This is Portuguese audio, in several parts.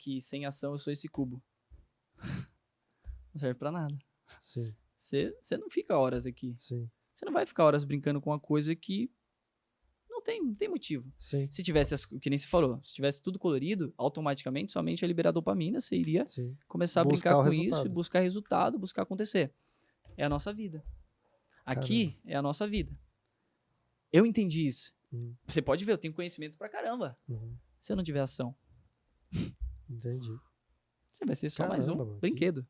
que sem ação eu sou esse cubo. Não serve pra nada. Sim. Você não fica horas aqui. Sim. Você não vai ficar horas brincando com uma coisa que não tem motivo. Sim. Se tivesse, que nem você falou, se tivesse tudo colorido, automaticamente somente ia liberar dopamina, você iria Sim. começar a Buscar brincar o com resultado. isso, buscar resultado, buscar acontecer. É a nossa vida. Aqui é a nossa vida. Eu entendi isso. Você pode ver, eu tenho conhecimento pra caramba. Se eu não tiver ação, Entendi. você vai ser só Caramba, mais um mano, brinquedo.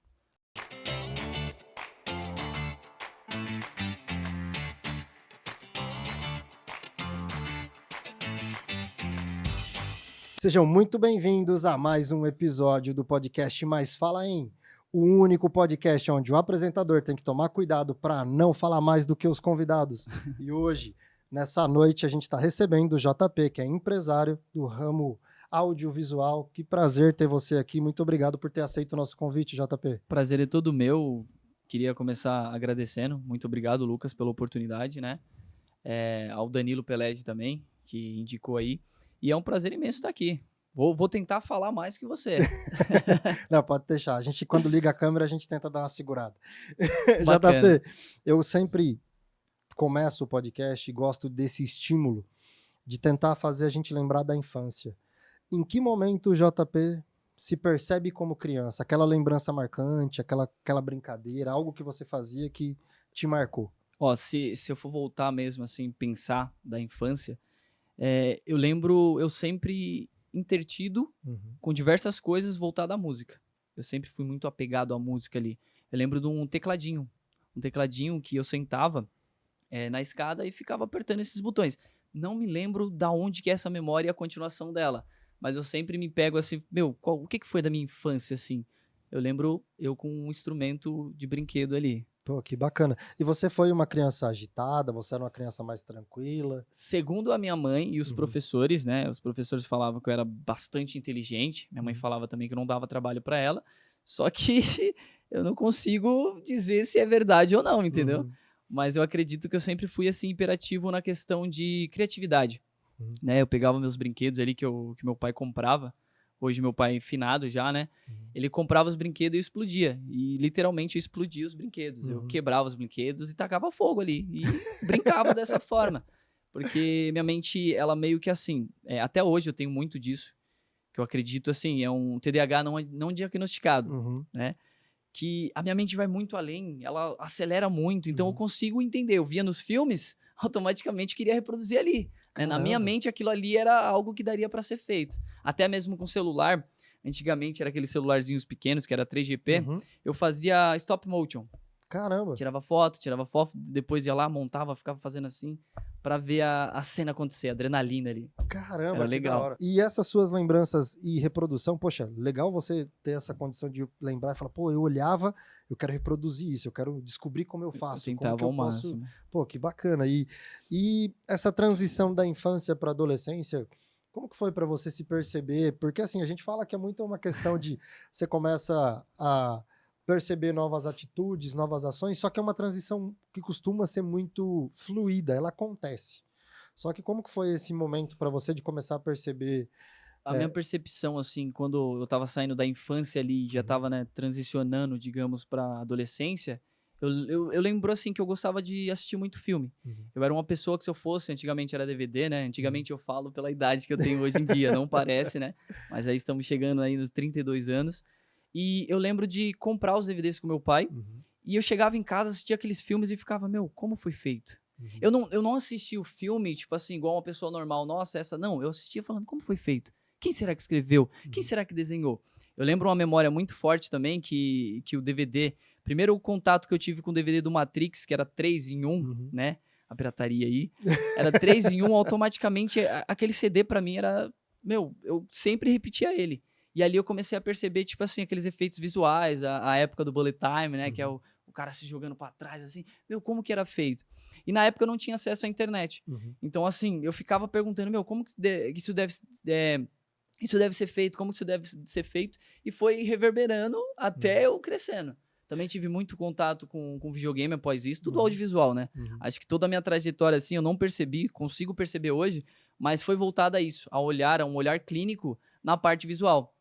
Sejam muito bem-vindos a mais um episódio do podcast Mais Fala Em, o único podcast onde o apresentador tem que tomar cuidado para não falar mais do que os convidados. E hoje, nessa noite, a gente está recebendo o JP, que é empresário do ramo audiovisual. Que prazer ter você aqui. Muito obrigado por ter aceito o nosso convite, JP. Prazer é todo meu. Queria começar agradecendo. Muito obrigado, Lucas, pela oportunidade, né? Ao Danilo Peled também, que indicou aí. E é um prazer imenso estar aqui. Vou tentar falar mais que você. Não, pode deixar. A gente, quando liga a câmera, a gente tenta dar uma segurada. Bacana. JP, eu sempre começo o podcast e gosto desse estímulo de tentar fazer a gente lembrar da infância. Em que momento o JP se percebe como criança? Aquela lembrança marcante, aquela brincadeira, algo que você fazia que te marcou? Ó, se eu for voltar mesmo, assim, pensar da infância, eu lembro, eu sempre intertido com diversas coisas voltadas à música. Eu sempre fui muito apegado à música ali. Eu lembro de um tecladinho que eu sentava na escada e ficava apertando esses botões. Não me lembro da onde que é essa memória e a continuação dela, mas eu sempre me pego assim, o que foi da minha infância, assim? Eu lembro eu com um instrumento de brinquedo ali. Pô, que bacana. E você foi uma criança agitada? Você era uma criança mais tranquila? Segundo a minha mãe e os professores, né? Os professores falavam que eu era bastante inteligente. Minha mãe falava também que eu não dava trabalho para ela. Só que eu não consigo dizer se é verdade ou não, entendeu? Mas eu acredito que eu sempre fui assim hiperativo na questão de criatividade, né? Eu pegava meus brinquedos ali que meu pai comprava. Hoje meu pai finado já, né? Ele comprava os brinquedos e eu explodia. E literalmente eu explodia os brinquedos. Eu quebrava os brinquedos e tacava fogo ali. E brincava dessa forma. Porque minha mente, ela meio que assim... até hoje eu tenho muito disso. Que eu acredito assim, é um TDAH não diagnosticado, né? Que a minha mente vai muito além, ela acelera muito. Então eu consigo entender. Eu via nos filmes, automaticamente queria reproduzir ali. Na minha mente, aquilo ali era algo que daria para ser feito. Até mesmo com celular. Antigamente, era aqueles celularzinhos pequenos, que era 3GP. Eu fazia stop motion. Caramba! Tirava foto, depois ia lá, montava, ficava fazendo assim, para ver a cena acontecer, a adrenalina ali. Caramba, era que legal. da hora. E essas suas lembranças e reprodução, poxa, legal você ter essa condição de lembrar e falar, pô, eu olhava, eu quero reproduzir isso, eu quero descobrir como eu faço, Eu tentava como que eu ao posso... máximo. Pô, que bacana. E essa transição da infância para adolescência, como que foi para você se perceber? Porque assim, a gente fala que é muito uma questão de você começa a perceber novas atitudes, novas ações, só que é uma transição que costuma ser muito fluida, ela acontece. Só que como que foi esse momento para você de começar a perceber? A minha percepção, assim, quando eu tava saindo da infância ali, já tava, né, transicionando, digamos, pra adolescência, eu lembro, assim, que eu gostava de assistir muito filme. Eu era uma pessoa que, se eu fosse, antigamente era DVD, né? Antigamente eu falo pela idade que eu tenho hoje em dia, não parece, né? Mas aí estamos chegando aí nos 32 anos. E eu lembro de comprar os DVDs com meu pai, e eu chegava em casa, assistia aqueles filmes e ficava, como foi feito? Eu não assisti o filme, tipo assim, igual uma pessoa normal. Nossa, essa... Não, eu assistia falando, como foi feito? Quem será que escreveu? Quem será que desenhou? Eu lembro uma memória muito forte também, que o DVD... Primeiro, o contato que eu tive com o DVD do Matrix, que era 3 em 1, né? A pirataria aí. Era 3 em 1, automaticamente, aquele CD pra mim era... eu sempre repetia ele. E ali eu comecei a perceber, tipo assim, aqueles efeitos visuais, a época do Bullet Time, né? Que é o cara se jogando pra trás, assim. Como que era feito? E na época eu não tinha acesso à internet. Então, assim, eu ficava perguntando, como que isso deve ser feito? Como que isso deve ser feito? E foi reverberando até eu crescendo. Também tive muito contato com videogame após isso, tudo audiovisual, né? Acho que toda a minha trajetória, assim, eu não percebi, consigo perceber hoje, mas foi voltada a isso, a um olhar clínico na parte visual.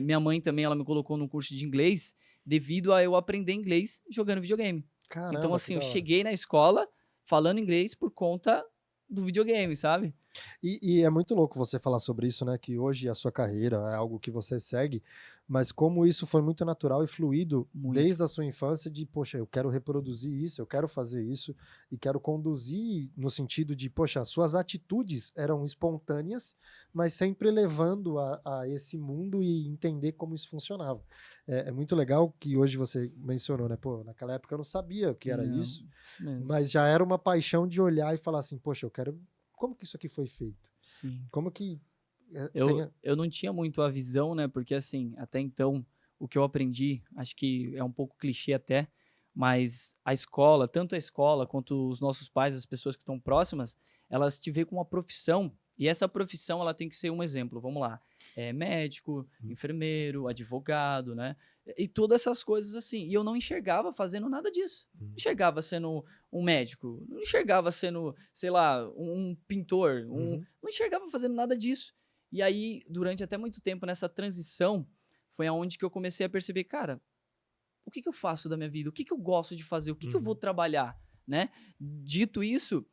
Minha mãe também, ela me colocou num curso de inglês devido a eu aprender inglês jogando videogame. Caramba, Então, que assim, eu da hora. cheguei na escola falando inglês por conta do videogame, sabe? E é muito louco você falar sobre isso, né? Que hoje a sua carreira é algo que você segue, mas como isso foi muito natural e fluido Muito. desde a sua infância de, poxa, eu quero reproduzir isso, eu quero fazer isso e quero conduzir no sentido de, poxa, as suas atitudes eram espontâneas, mas sempre levando a esse mundo e entender como isso funcionava. É muito legal que hoje você mencionou, né? Pô, naquela época eu não sabia o que era Não, isso, isso mesmo. mas já era uma paixão de olhar e falar assim, poxa, eu quero. Como que isso aqui foi feito? Sim. Como que Eu, tenha. eu não tinha muito a visão, né? Porque, assim, até então, o que eu aprendi, acho que é um pouco clichê até, mas a escola, tanto a escola quanto os nossos pais, as pessoas que estão próximas, elas te veem como uma profissão. E essa profissão, ela tem que ser um exemplo. Vamos lá. Médico, enfermeiro, advogado, né? E todas essas coisas assim. E eu não enxergava fazendo nada disso. Não enxergava sendo um médico. Não enxergava sendo, sei lá, um pintor. Uhum, Não enxergava fazendo nada disso. E aí, durante até muito tempo, nessa transição, foi aonde que eu comecei a perceber, cara, o que eu faço da minha vida? O que eu gosto de fazer? O que eu vou uhum, trabalhar, né? Dito isso,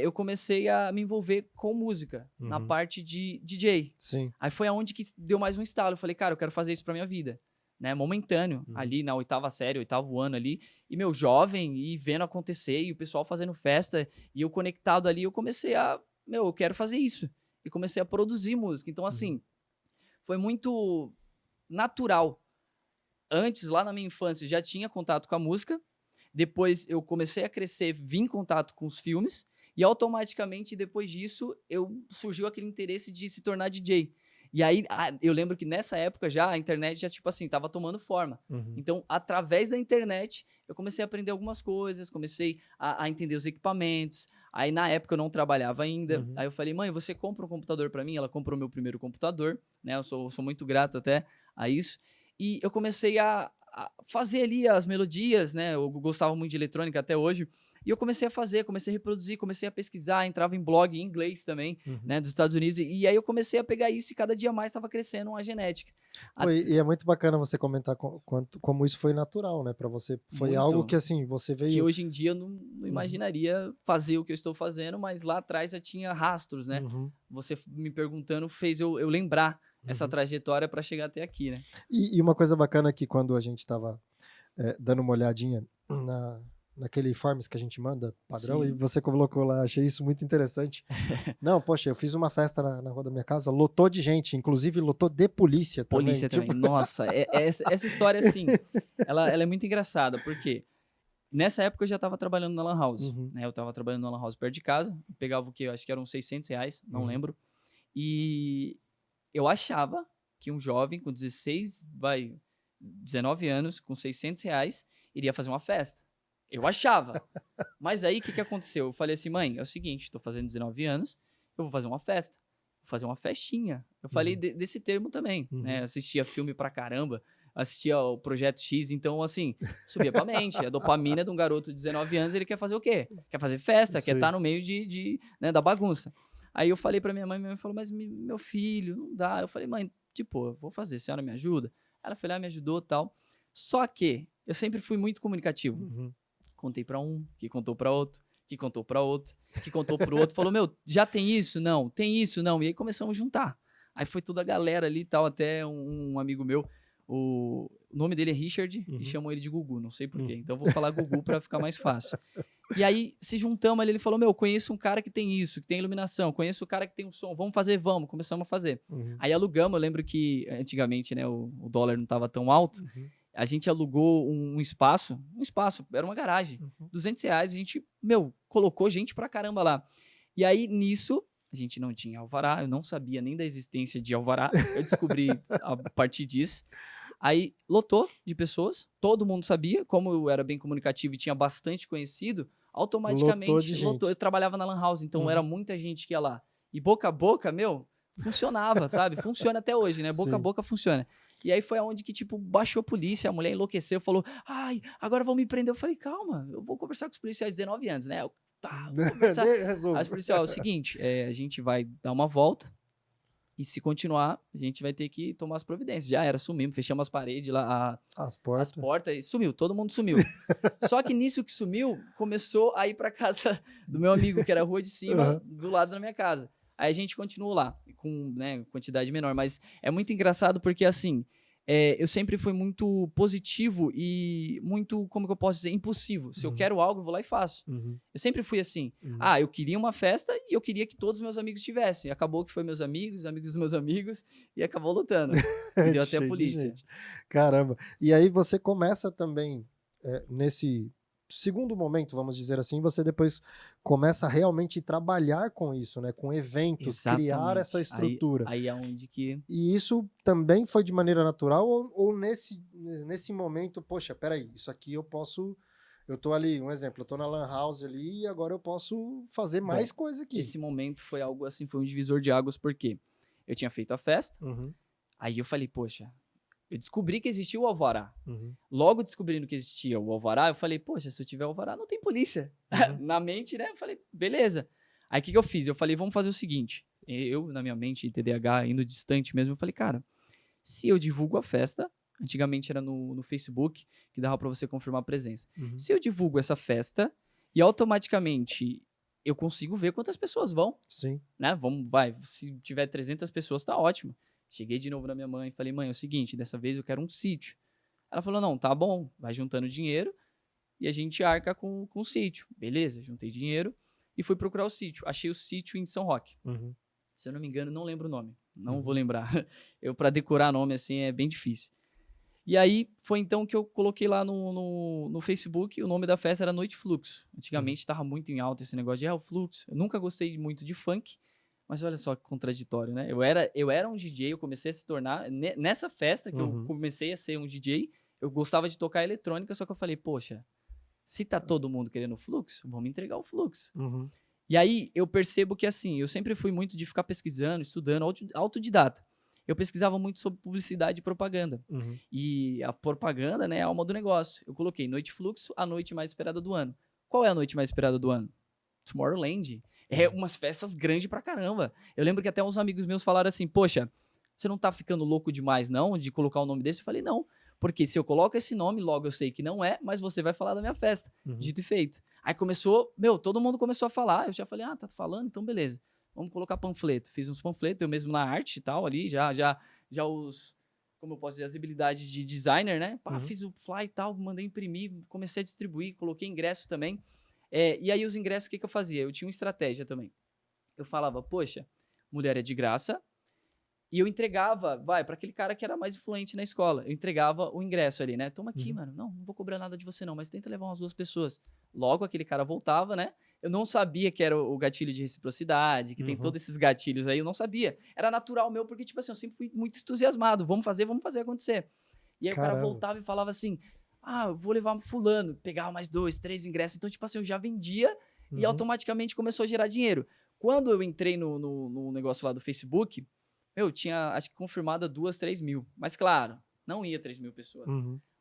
eu comecei a me envolver com música, na uhum. parte de DJ. Sim. Aí foi aonde que deu mais um estalo. Eu falei, cara, eu quero fazer isso pra minha vida. Né, momentâneo, Uhum, ali na 8ª série, 8º ano ali, e meu jovem, e vendo acontecer, e o pessoal fazendo festa, e eu conectado ali, eu comecei eu quero fazer isso. E comecei a produzir música. Então, uhum, assim, foi muito natural. Antes, lá na minha infância, já tinha contato com a música. Depois eu comecei a crescer, vim em contato com os filmes. E automaticamente, depois disso, surgiu aquele interesse de se tornar DJ. E aí, eu lembro que nessa época já, a internet já, tipo assim, tava tomando forma. uhum, Então, através da internet, eu comecei a aprender algumas coisas, comecei a entender os equipamentos. Aí, na época, eu não trabalhava ainda. uhum. Aí eu falei, mãe, você compra um computador para mim? Ela comprou meu primeiro computador, né? Eu sou muito grato até a isso. E eu comecei a fazer ali as melodias, né? Eu gostava muito de eletrônica até hoje. E eu comecei a fazer, comecei a reproduzir, comecei a pesquisar, entrava em blog em inglês também, Uhum. né, dos Estados Unidos. E aí eu comecei a pegar isso e cada dia mais estava crescendo uma genética. Pô, At- e é muito bacana você comentar como isso foi natural, né, para você. Foi algo Muito. que assim, você Que veio. hoje em dia eu não Uhum, imaginaria fazer o que eu estou fazendo, mas lá atrás já tinha rastros, né? uhum, Você me perguntando fez eu lembrar essa uhum. trajetória para chegar até aqui, né? E uma coisa bacana que quando a gente estava dando uma olhadinha naquele forms que a gente manda padrão, e Sim. você colocou lá, achei isso muito interessante. Não, poxa, eu fiz uma festa na rua da minha casa, lotou de gente, inclusive lotou de polícia também. Polícia também. Tipo, Nossa, essa história, assim, ela é muito engraçada, porque nessa época eu já estava trabalhando na Lan House, uhum, né? Eu estava trabalhando na Lan House perto de casa, eu pegava o quê? Eu acho que eram R$ 600, não uhum, lembro. E eu achava que um jovem com 19 anos, com R$ 600, iria fazer uma festa. Eu achava. Mas aí, o que aconteceu? Eu falei assim, mãe, é o seguinte, estou fazendo 19 anos, eu vou fazer uma festa. Vou fazer uma festinha. Eu falei uhum, desse termo também, né? uhum. Assistia filme pra caramba, assistia o Projeto X, então, assim, subia pra mente. A dopamina de um garoto de 19 anos, ele quer fazer o quê? Quer fazer festa, quer estar Sim. no meio né, da bagunça. Aí eu falei pra minha mãe falou, mas meu filho, não dá. Eu falei, mãe, tipo, eu vou fazer, a senhora me ajuda? Ela foi lá, me ajudou e tal. Só que eu sempre fui muito comunicativo. Uhum. Contei pra um, que contou pra outro, que contou pra outro, que contou pro outro. Falou, meu, já tem isso? Não. Tem isso? Não. E aí começamos a juntar. Aí foi toda a galera ali e tal, até um amigo meu, o nome dele é Richard, e Uhum. chamam ele de Gugu, não sei porquê. Uhum. Então eu vou falar Gugu pra ficar mais fácil. E aí se juntamos ali, ele falou, meu, conheço um cara que tem isso, que tem iluminação, conheço um cara que tem um som, vamos fazer, vamos. Começamos a fazer. Uhum. Aí alugamos, eu lembro que antigamente, né, o dólar não tava tão alto, Uhum. a gente alugou um espaço, era uma garagem, Uhum. R$ 200, a gente, colocou gente pra caramba lá. E aí, nisso, a gente não tinha alvará, eu não sabia nem da existência de alvará, eu descobri a partir disso. Aí, lotou de pessoas, todo mundo sabia, como eu era bem comunicativo e tinha bastante conhecido, Lotou automaticamente de lotou. Eu gente. trabalhava na Lan House, então era Uhum. muita gente que ia lá. E boca a boca, funcionava, sabe? Funciona até hoje, né? Boca a Sim. boca funciona. E aí foi aonde que, tipo, baixou a polícia, a mulher enlouqueceu, falou, ai, agora vão me prender. Eu falei, calma, eu vou conversar com os policiais de 19 anos, né? Tá, vou conversar. Aí os Resolvo. policiais, é o seguinte, a gente vai dar uma volta, E se continuar, a gente vai ter que tomar as providências. Já era, sumimos, fechamos as paredes lá, As as portas. portas, e sumiu, todo mundo sumiu. Só que nisso que sumiu, começou a ir pra casa do meu amigo, que era a rua de cima, Uhum. do lado da minha casa. Aí a gente continuou lá, com, né, quantidade menor. Mas é muito engraçado porque, assim, eu sempre fui muito positivo e muito, como que eu posso dizer, impulsivo. Se eu quero algo, eu vou lá e faço. Uhum. Eu sempre fui assim. Uhum. Ah, eu queria uma festa e eu queria que todos os meus amigos tivessem. Acabou que foi meus amigos, amigos dos meus amigos, e acabou lutando. E deu até a Cheio de polícia. gente. Caramba. E aí você começa também, nesse segundo momento, vamos dizer assim, você depois começa a realmente trabalhar com isso, né? Com eventos, criar essa Exatamente. estrutura. Aí é onde que... E isso também foi de maneira natural ou nesse momento, poxa, peraí, isso aqui eu posso... Eu tô ali, um exemplo, eu tô na Lan House ali e agora eu posso fazer mais coisa aqui. Esse momento foi algo assim, foi um divisor de águas, porque eu tinha feito a festa, Uhum, aí eu falei, poxa, eu descobri que existia o alvará. uhum, Logo descobrindo que existia o alvará, eu falei, poxa, se eu tiver alvará, não tem polícia. uhum. Na mente, né? Eu falei, beleza. Aí o que eu fiz? Eu falei, vamos fazer o seguinte. Eu, na minha mente, TDAH, indo distante mesmo, eu falei, cara, se eu divulgo a festa, antigamente era no Facebook, que dava pra você confirmar a presença. Uhum. Se eu divulgo essa festa e automaticamente eu consigo ver quantas pessoas vão, Sim. né? Se tiver 300 pessoas, tá ótimo. Cheguei de novo na minha mãe e falei, mãe, é o seguinte, dessa vez eu quero um sítio. Ela falou, não, tá bom, vai juntando dinheiro e a gente arca com o sítio. Beleza, juntei dinheiro e fui procurar o sítio. Achei o sítio em São Roque. Uhum. Se eu não me engano, não lembro o nome. Não Uhum. vou lembrar. Pra decorar nome assim é bem difícil. E aí foi então que eu coloquei lá no Facebook, o nome da festa era Noite Fluxo. Antigamente estava muito em alta esse negócio de o fluxo. Eu nunca gostei muito de funk, mas olha só que contraditório, né? Eu era um DJ, eu comecei a se tornar... Nessa festa que eu comecei a ser um DJ, eu gostava de tocar eletrônica, só que eu falei, poxa, se tá todo mundo querendo fluxo, vamos entregar o fluxo. Uhum. E aí eu percebo que assim, eu sempre fui muito de ficar pesquisando, estudando, autodidata. Eu pesquisava muito sobre publicidade e propaganda. Uhum. E a propaganda, né, é a alma do negócio. Eu coloquei Noite Fluxo, a noite mais esperada do ano. Qual é a noite mais esperada do ano? Tomorrowland. É umas festas grandes pra caramba. Eu lembro que até uns amigos meus falaram assim, poxa, você não tá ficando louco demais não, de colocar o nome desse? Eu falei, não. Porque se eu coloco esse nome, logo eu sei que não é, mas você vai falar da minha festa. Uhum. Dito e feito. Aí começou, todo mundo começou a falar. Eu já falei, tá falando? Então beleza. Vamos colocar panfleto. Fiz uns panfletos, eu mesmo na arte e tal, ali, já os, como eu posso dizer, as habilidades de designer, né? Fiz o fly e tal, mandei imprimir, comecei a distribuir, coloquei ingresso também. E aí os ingressos, o que eu fazia? Eu tinha uma estratégia também. Eu falava, poxa, mulher é de graça, e eu entregava, para aquele cara que era mais influente na escola, eu entregava o ingresso ali, né? Toma aqui, mano, não vou cobrar nada de você não, mas tenta levar umas 2 pessoas. Logo aquele cara voltava, né? Eu não sabia que era o gatilho de reciprocidade, que tem todos esses gatilhos aí, eu não sabia. Era natural meu, porque, tipo assim, eu sempre fui muito entusiasmado. Vamos fazer acontecer. E aí o cara voltava e falava assim, eu vou levar fulano, pegava mais 2, 3 ingressos. Então, tipo assim, eu já vendia e automaticamente começou a gerar dinheiro. Quando eu entrei no negócio lá do Facebook, eu tinha, acho que confirmada 2, 3 mil. Mas, claro, não ia 3 mil pessoas.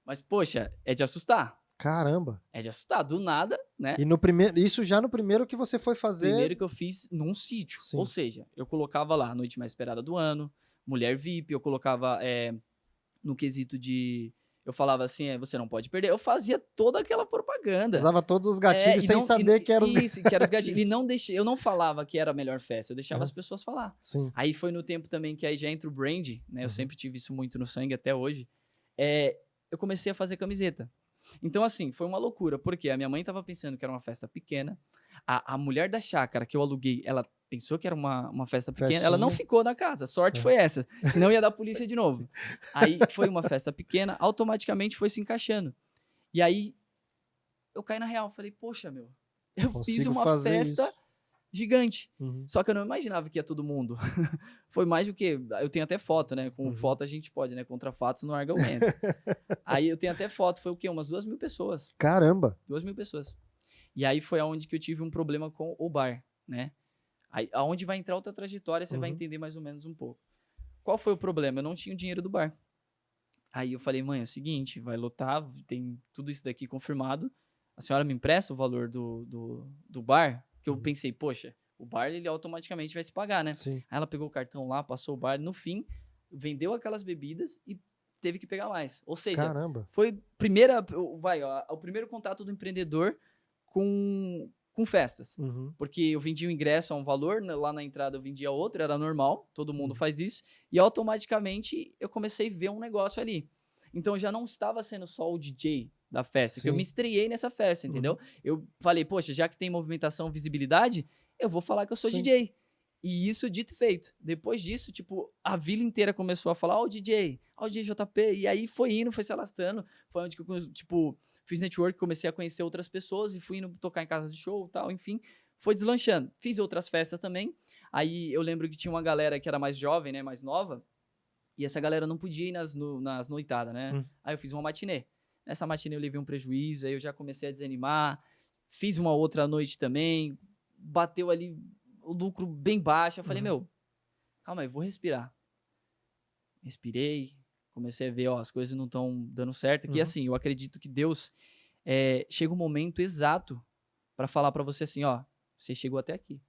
Mas, poxa, é de assustar. Caramba. É de assustar, do nada, né? E isso já no primeiro que você foi fazer... Primeiro que eu fiz num sítio. Sim. Ou seja, eu colocava lá a noite mais esperada do ano, mulher VIP, eu colocava no quesito de... Eu falava assim, você não pode perder. Eu fazia toda aquela propaganda. Usava todos os gatilhos sem saber que eram os gatilhos. Isso, que eram os gatilhos. Eu não falava que era a melhor festa, eu deixava as pessoas falar. Sim. Aí foi no tempo também que aí já entra o brand, né? Eu sempre tive isso muito no sangue até hoje. Eu comecei a fazer camiseta. Então, assim, foi uma loucura, porque a minha mãe tava pensando que era uma festa pequena, a mulher da chácara que eu aluguei, ela pensou que era uma festa pequena, Festinha. ela não ficou na casa, sorte foi essa, senão ia dar polícia de novo. Aí foi uma festa pequena, automaticamente foi se encaixando. E aí, eu caí na real, falei, poxa, meu, eu fiz uma festa gigante. Só que eu não imaginava que ia todo mundo. Foi mais do que... Eu tenho até foto, né? Com foto a gente pode, né? Contra fatos não argumento. Aí eu tenho até foto. Foi o quê? Umas 2 mil pessoas. Caramba! 2 mil pessoas. E aí foi aonde que eu tive um problema com o bar, né? Aí, aonde vai entrar outra trajetória, você vai entender mais ou menos um pouco. Qual foi o problema? Eu não tinha o dinheiro do bar. Aí eu falei, mãe, é o seguinte, vai lotar, tem tudo isso daqui confirmado. A senhora me empresta o valor do bar? Que eu pensei, poxa, o bar, ele automaticamente vai se pagar, né? Sim. Aí ela pegou o cartão lá, passou o bar, no fim, vendeu aquelas bebidas e teve que pegar mais. Ou seja, Caramba. foi o primeiro contato do empreendedor com festas. Uhum. Porque eu vendia o ingresso a um valor, né, lá na entrada eu vendia outro, era normal, todo mundo Uhum. faz isso, e automaticamente eu comecei a ver um negócio ali. Então eu já não estava sendo só o DJ da festa, que eu Sim. me estreiei nessa festa, entendeu? Eu falei, poxa, já que tem movimentação, visibilidade, eu vou falar que eu sou Sim. DJ. E isso dito e feito. Depois disso, tipo, a vila inteira começou a falar, ó, o DJ JP, e aí foi indo, foi se alastrando, foi onde que eu, tipo, fiz network, comecei a conhecer outras pessoas e fui indo tocar em casa de show e tal, enfim, foi deslanchando. Fiz outras festas também, aí eu lembro que tinha uma galera que era mais jovem, né, mais nova, e essa galera não podia ir nas noitadas, né? Aí eu fiz uma matinê. Nessa matinê eu levei um prejuízo, aí eu já comecei a desanimar, fiz uma outra noite também, bateu ali o lucro bem baixo, eu falei, meu, calma aí, vou respirar. Respirei, comecei a ver, ó, as coisas não estão dando certo, que assim, eu acredito que Deus chega um momento exato para falar para você assim, ó, você chegou até aqui,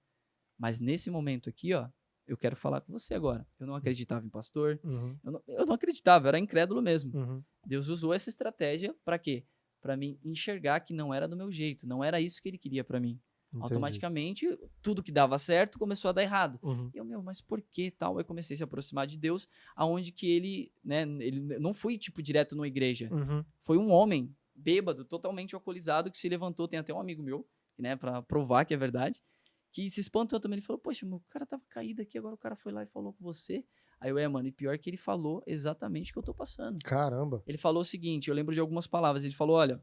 mas nesse momento aqui, ó, eu quero falar com você agora. Eu não acreditava em pastor, eu não acreditava, eu era incrédulo mesmo. Deus usou essa estratégia para quê? Para mim enxergar que não era do meu jeito, não era isso que ele queria para mim. Entendi. Automaticamente, tudo que dava certo começou a dar errado. E eu, mas por que tal? Aí comecei a se aproximar de Deus, aonde que ele, né, ele não fui, tipo, direto numa igreja. Foi um homem bêbado, totalmente alcoolizado, que se levantou, tem até um amigo meu, né, pra provar que é verdade, que se espantou também. Ele falou, poxa, meu cara tava caído aqui, agora o cara foi lá e falou com você. Aí eu, mano, e pior que ele falou exatamente o que eu tô passando. Caramba. Ele falou o seguinte, eu lembro de algumas palavras, ele falou, olha,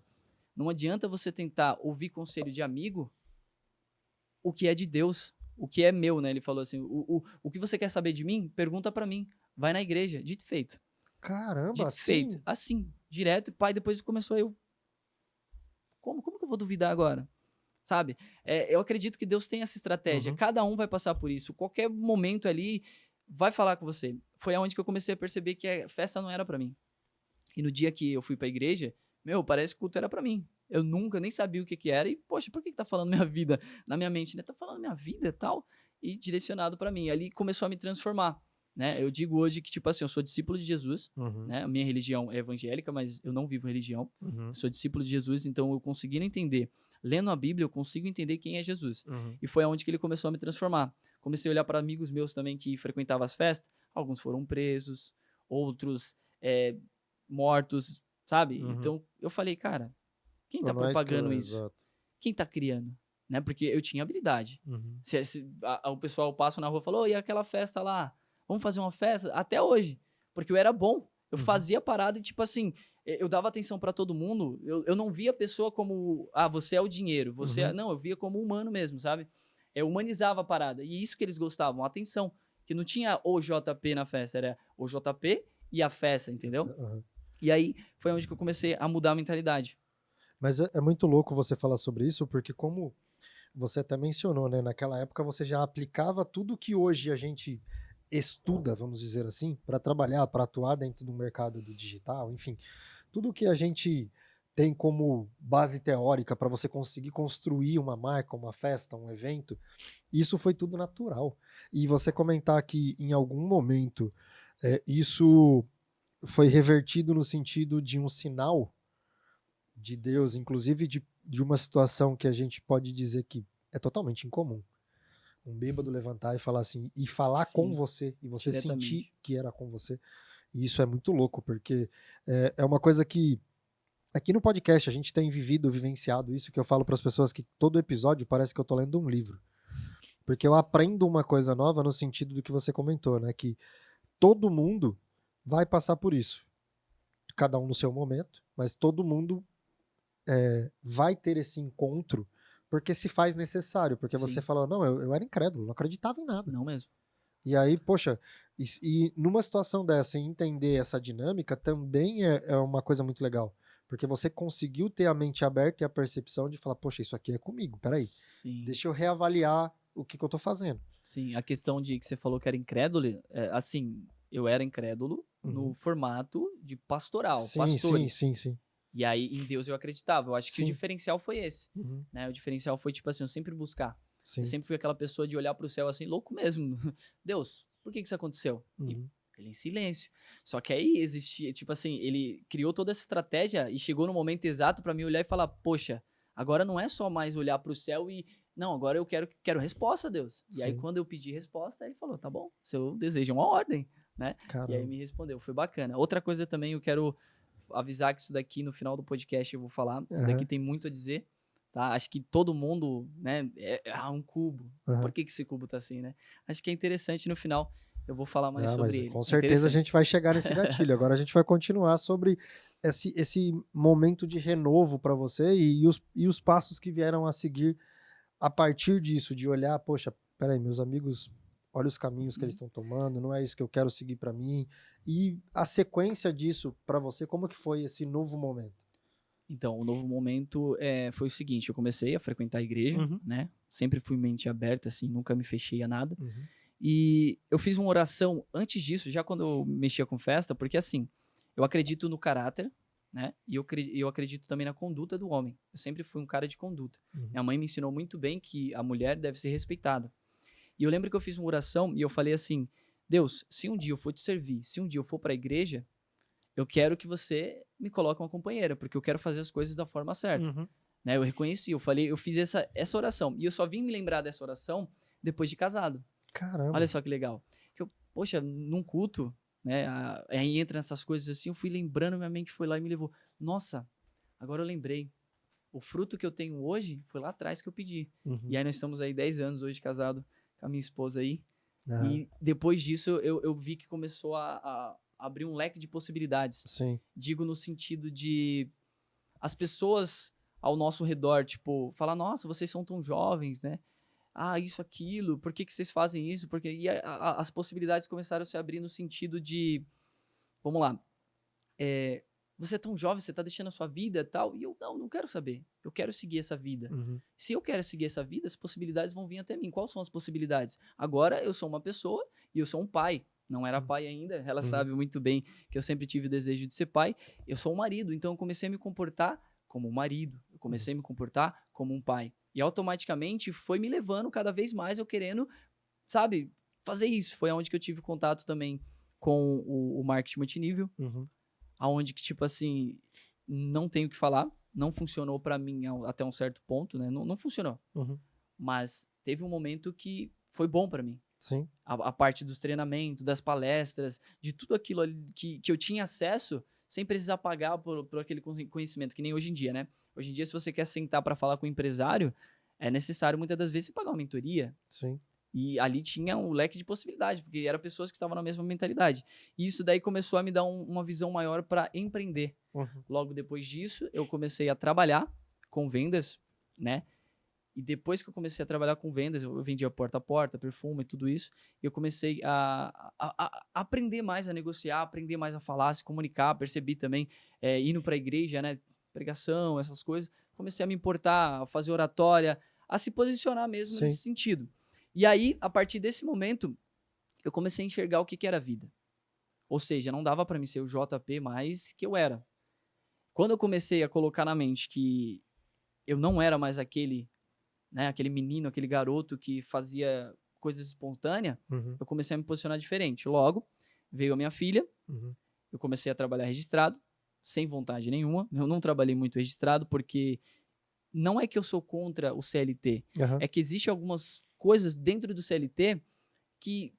não adianta você tentar ouvir conselho de amigo o que é de Deus, o que é meu, né? Ele falou assim, o que você quer saber de mim? Pergunta pra mim, vai na igreja, dito e feito. Caramba, Dito e feito, assim, direto, e pai, depois começou eu, como que eu vou duvidar agora? Sabe? Eu acredito que Deus tem essa estratégia, cada um vai passar por isso, qualquer momento ali vai falar com você. Foi aonde que eu comecei a perceber que a festa não era pra mim. E no dia que eu fui pra igreja, parece que o culto era pra mim. Eu nunca nem sabia o que era. E, poxa, por que tá falando minha vida na minha mente, né? Tá falando minha vida e tal. E direcionado pra mim. Ali começou a me transformar, né? Eu digo hoje que, tipo assim, eu sou discípulo de Jesus, né? A minha religião é evangélica, mas eu não vivo religião. Eu sou discípulo de Jesus, então eu conseguindo entender. Lendo a Bíblia, eu consigo entender quem é Jesus. E foi aonde que ele começou a me transformar. Comecei a olhar para amigos meus também que frequentavam as festas. Alguns foram presos, outros mortos, sabe? Então, eu falei, cara, quem tá propagando isso? Exato. Quem tá criando? Né? Porque eu tinha habilidade. O pessoal passa na rua e falou, e aquela festa lá? Vamos fazer uma festa? Até hoje. Porque eu era bom. Eu fazia parada e, tipo assim, eu dava atenção pra todo mundo. Eu não via a pessoa como, você é o dinheiro. Não, eu via como humano mesmo, sabe? Eu humanizava a parada. E isso que eles gostavam, a atenção. Que não tinha o JP na festa, era o JP e a festa, entendeu? E aí foi onde que eu comecei a mudar a mentalidade. Mas é muito louco você falar sobre isso, porque como você até mencionou, né? Naquela época você já aplicava tudo que hoje a gente estuda, vamos dizer assim, para trabalhar, para atuar dentro do mercado do digital, enfim. Tudo que a gente tem como base teórica para você conseguir construir uma marca, uma festa, um evento, isso foi tudo natural. E você comentar que em algum momento isso foi revertido no sentido de um sinal de Deus, inclusive de uma situação que a gente pode dizer que é totalmente incomum. Um bêbado levantar e falar assim, e falar com você, e você sentir que era com você. E isso é muito louco, porque é uma coisa que aqui no podcast a gente tem vivenciado isso, que eu falo para as pessoas que todo episódio parece que eu tô lendo um livro. Porque eu aprendo uma coisa nova no sentido do que você comentou, né? Que todo mundo vai passar por isso. Cada um no seu momento, mas todo mundo vai ter esse encontro porque se faz necessário. Porque você falou, não, eu era incrédulo, não acreditava em nada. Não mesmo. E aí, poxa, e numa situação dessa, entender essa dinâmica também é uma coisa muito legal. Porque você conseguiu ter a mente aberta e a percepção de falar, poxa, isso aqui é comigo, peraí. Deixa eu reavaliar o que eu tô fazendo. Sim, a questão de que você falou que era incrédulo, assim, eu era incrédulo no formato de pastoral, pastores. Sim. E aí, em Deus eu acreditava. Eu acho que o diferencial foi esse. Né? O diferencial foi, tipo assim, eu sempre buscar. Sim. Eu sempre fui aquela pessoa de olhar pro céu assim, louco mesmo. Deus, por que isso aconteceu? E ele em silêncio. Só que aí existia, tipo assim, ele criou toda essa estratégia e chegou no momento exato pra mim olhar e falar, poxa, agora não é só mais olhar pro céu e, não, agora eu quero resposta, Deus. E aí quando eu pedi resposta, ele falou, tá bom, seu desejo é uma ordem, né? Caramba. E aí me respondeu, foi bacana. Outra coisa também, eu quero avisar que isso daqui no final do podcast eu vou falar, isso daqui tem muito a dizer, tá? Acho que todo mundo, né, um cubo. Por que esse cubo tá assim, né? Acho que é interessante no final. Eu vou falar mais sobre ele. Com certeza a gente vai chegar nesse gatilho. Agora a gente vai continuar sobre esse momento de renovo para você e os passos que vieram a seguir a partir disso, de olhar, poxa, peraí, meus amigos, olha os caminhos que eles estão tomando, não é isso que eu quero seguir para mim. E a sequência disso para você, como que foi esse novo momento? Então, o novo momento foi o seguinte, eu comecei a frequentar a igreja, né? Sempre fui mente aberta, assim, nunca me fechei a nada. E eu fiz uma oração antes disso, já quando eu mexia com festa, porque assim, eu acredito no caráter, né? E eu acredito também na conduta do homem. Eu sempre fui um cara de conduta. Minha mãe me ensinou muito bem que a mulher deve ser respeitada. E eu lembro que eu fiz uma oração e eu falei assim, Deus, se um dia eu for te servir, se um dia eu for para a igreja, eu quero que você me coloque uma companheira, porque eu quero fazer as coisas da forma certa. Né? Eu reconheci, eu fiz essa oração. E eu só vim me lembrar dessa oração depois de casado. Caramba. Olha só que legal. Poxa, num culto, né? Aí entra nessas coisas assim, eu fui lembrando, minha mente foi lá e me levou. Nossa, agora eu lembrei. O fruto que eu tenho hoje foi lá atrás que eu pedi. E aí nós estamos aí 10 anos hoje casado com a minha esposa aí. E depois disso eu vi que começou a abrir um leque de possibilidades. Sim. Digo no sentido de as pessoas ao nosso redor, tipo, falar, nossa, vocês são tão jovens, né? Ah, isso, aquilo, por que vocês fazem isso? Porque e as possibilidades começaram a se abrir no sentido de, vamos lá, você é tão jovem, você tá deixando a sua vida e tal, e eu não quero saber, eu quero seguir essa vida. Se eu quero seguir essa vida, as possibilidades vão vir até mim. Quais são as possibilidades? Agora eu sou uma pessoa e eu sou um pai. Não era pai ainda, ela sabe muito bem que eu sempre tive o desejo de ser pai. Eu sou um marido, então eu comecei a me comportar como um marido, eu comecei a me comportar como um pai. E automaticamente foi me levando cada vez mais eu querendo, sabe, fazer isso. Foi onde que eu tive contato também com o marketing multinível, aonde que, tipo assim, não tenho o que falar, não funcionou pra mim até um certo ponto, né? Não funcionou. Mas teve um momento que foi bom pra mim. Sim. A parte dos treinamentos, das palestras, de tudo aquilo que eu tinha acesso sem precisar pagar por aquele conhecimento, que nem hoje em dia, né? Hoje em dia, se você quer sentar para falar com um empresário, é necessário muitas das vezes você pagar uma mentoria. Sim. E ali tinha um leque de possibilidades, porque eram pessoas que estavam na mesma mentalidade. E isso daí começou a me dar uma visão maior para empreender. Logo depois disso, eu comecei a trabalhar com vendas, né? E depois que eu comecei a trabalhar com vendas, eu vendia porta a porta, perfume e tudo isso, eu comecei a aprender mais a negociar, aprender mais a falar, se comunicar, percebi também, indo para a igreja, né, pregação, essas coisas, comecei a me importar, a fazer oratória, a se posicionar mesmo nesse sentido. E aí, a partir desse momento, eu comecei a enxergar o que era a vida. Ou seja, não dava para mim ser o JP mais que eu era. Quando eu comecei a colocar na mente que eu não era mais aquele, né, aquele menino, aquele garoto que fazia coisas espontâneas, eu comecei a me posicionar diferente. Logo, veio a minha filha, eu comecei a trabalhar registrado, sem vontade nenhuma. Eu não trabalhei muito registrado porque não é que eu sou contra o CLT, é que existem algumas coisas dentro do CLT que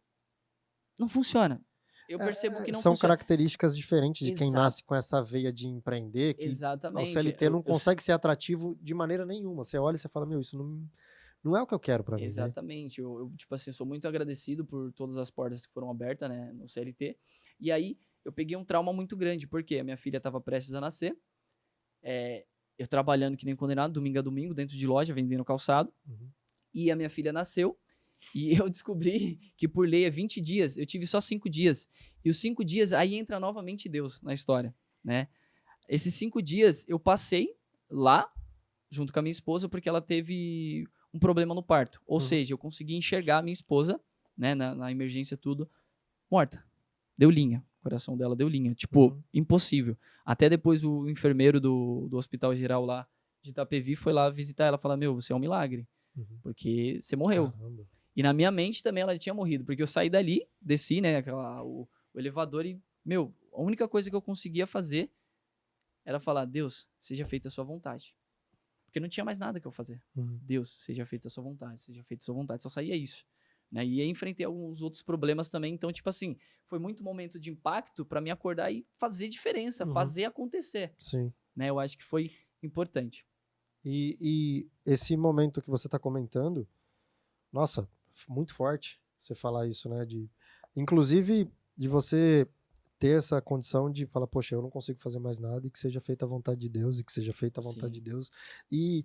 não funciona. Eu percebo que não são funciona. características diferentes de quem nasce com essa veia de empreender, que Exatamente. o CLT não consegue ser atrativo de maneira nenhuma. Você olha e você fala, meu, isso não é o que eu quero pra mim. Exatamente. Né? Eu, tipo assim, sou muito agradecido por todas as portas que foram abertas, né, no CLT. E aí, eu peguei um trauma muito grande, porque a minha filha estava prestes a nascer, eu trabalhando que nem condenado, domingo a domingo, dentro de loja, vendendo calçado, e a minha filha nasceu, e eu descobri que por lei é 20 dias, eu tive só 5 dias. E os 5 dias, aí entra novamente Deus na história, né? Esses 5 dias eu passei lá, junto com a minha esposa, porque ela teve um problema no parto. Ou seja, eu consegui enxergar a minha esposa, né, na emergência tudo, morta. Deu linha. O coração dela deu linha. Tipo, impossível. Até depois o enfermeiro do Hospital Geral lá de Itapevi foi lá visitar ela e falar, meu, você é um milagre. Porque você morreu. Caramba. E na minha mente também ela tinha morrido, porque eu saí dali, desci, né, o elevador e, a única coisa que eu conseguia fazer era falar, Deus, seja feita a sua vontade. Porque não tinha mais nada que eu fazer. Deus, seja feita a sua vontade, seja feita a sua vontade. Só saía isso. Né? E aí enfrentei alguns outros problemas também. Então, tipo assim, foi muito momento de impacto para me acordar e fazer diferença, fazer acontecer. Sim. Né? Eu acho que foi importante. E esse momento que você está comentando, nossa, muito forte você falar isso, né? Inclusive, de você ter essa condição de falar, poxa, eu não consigo fazer mais nada e que seja feita a vontade de Deus e que seja feita a vontade de Deus. E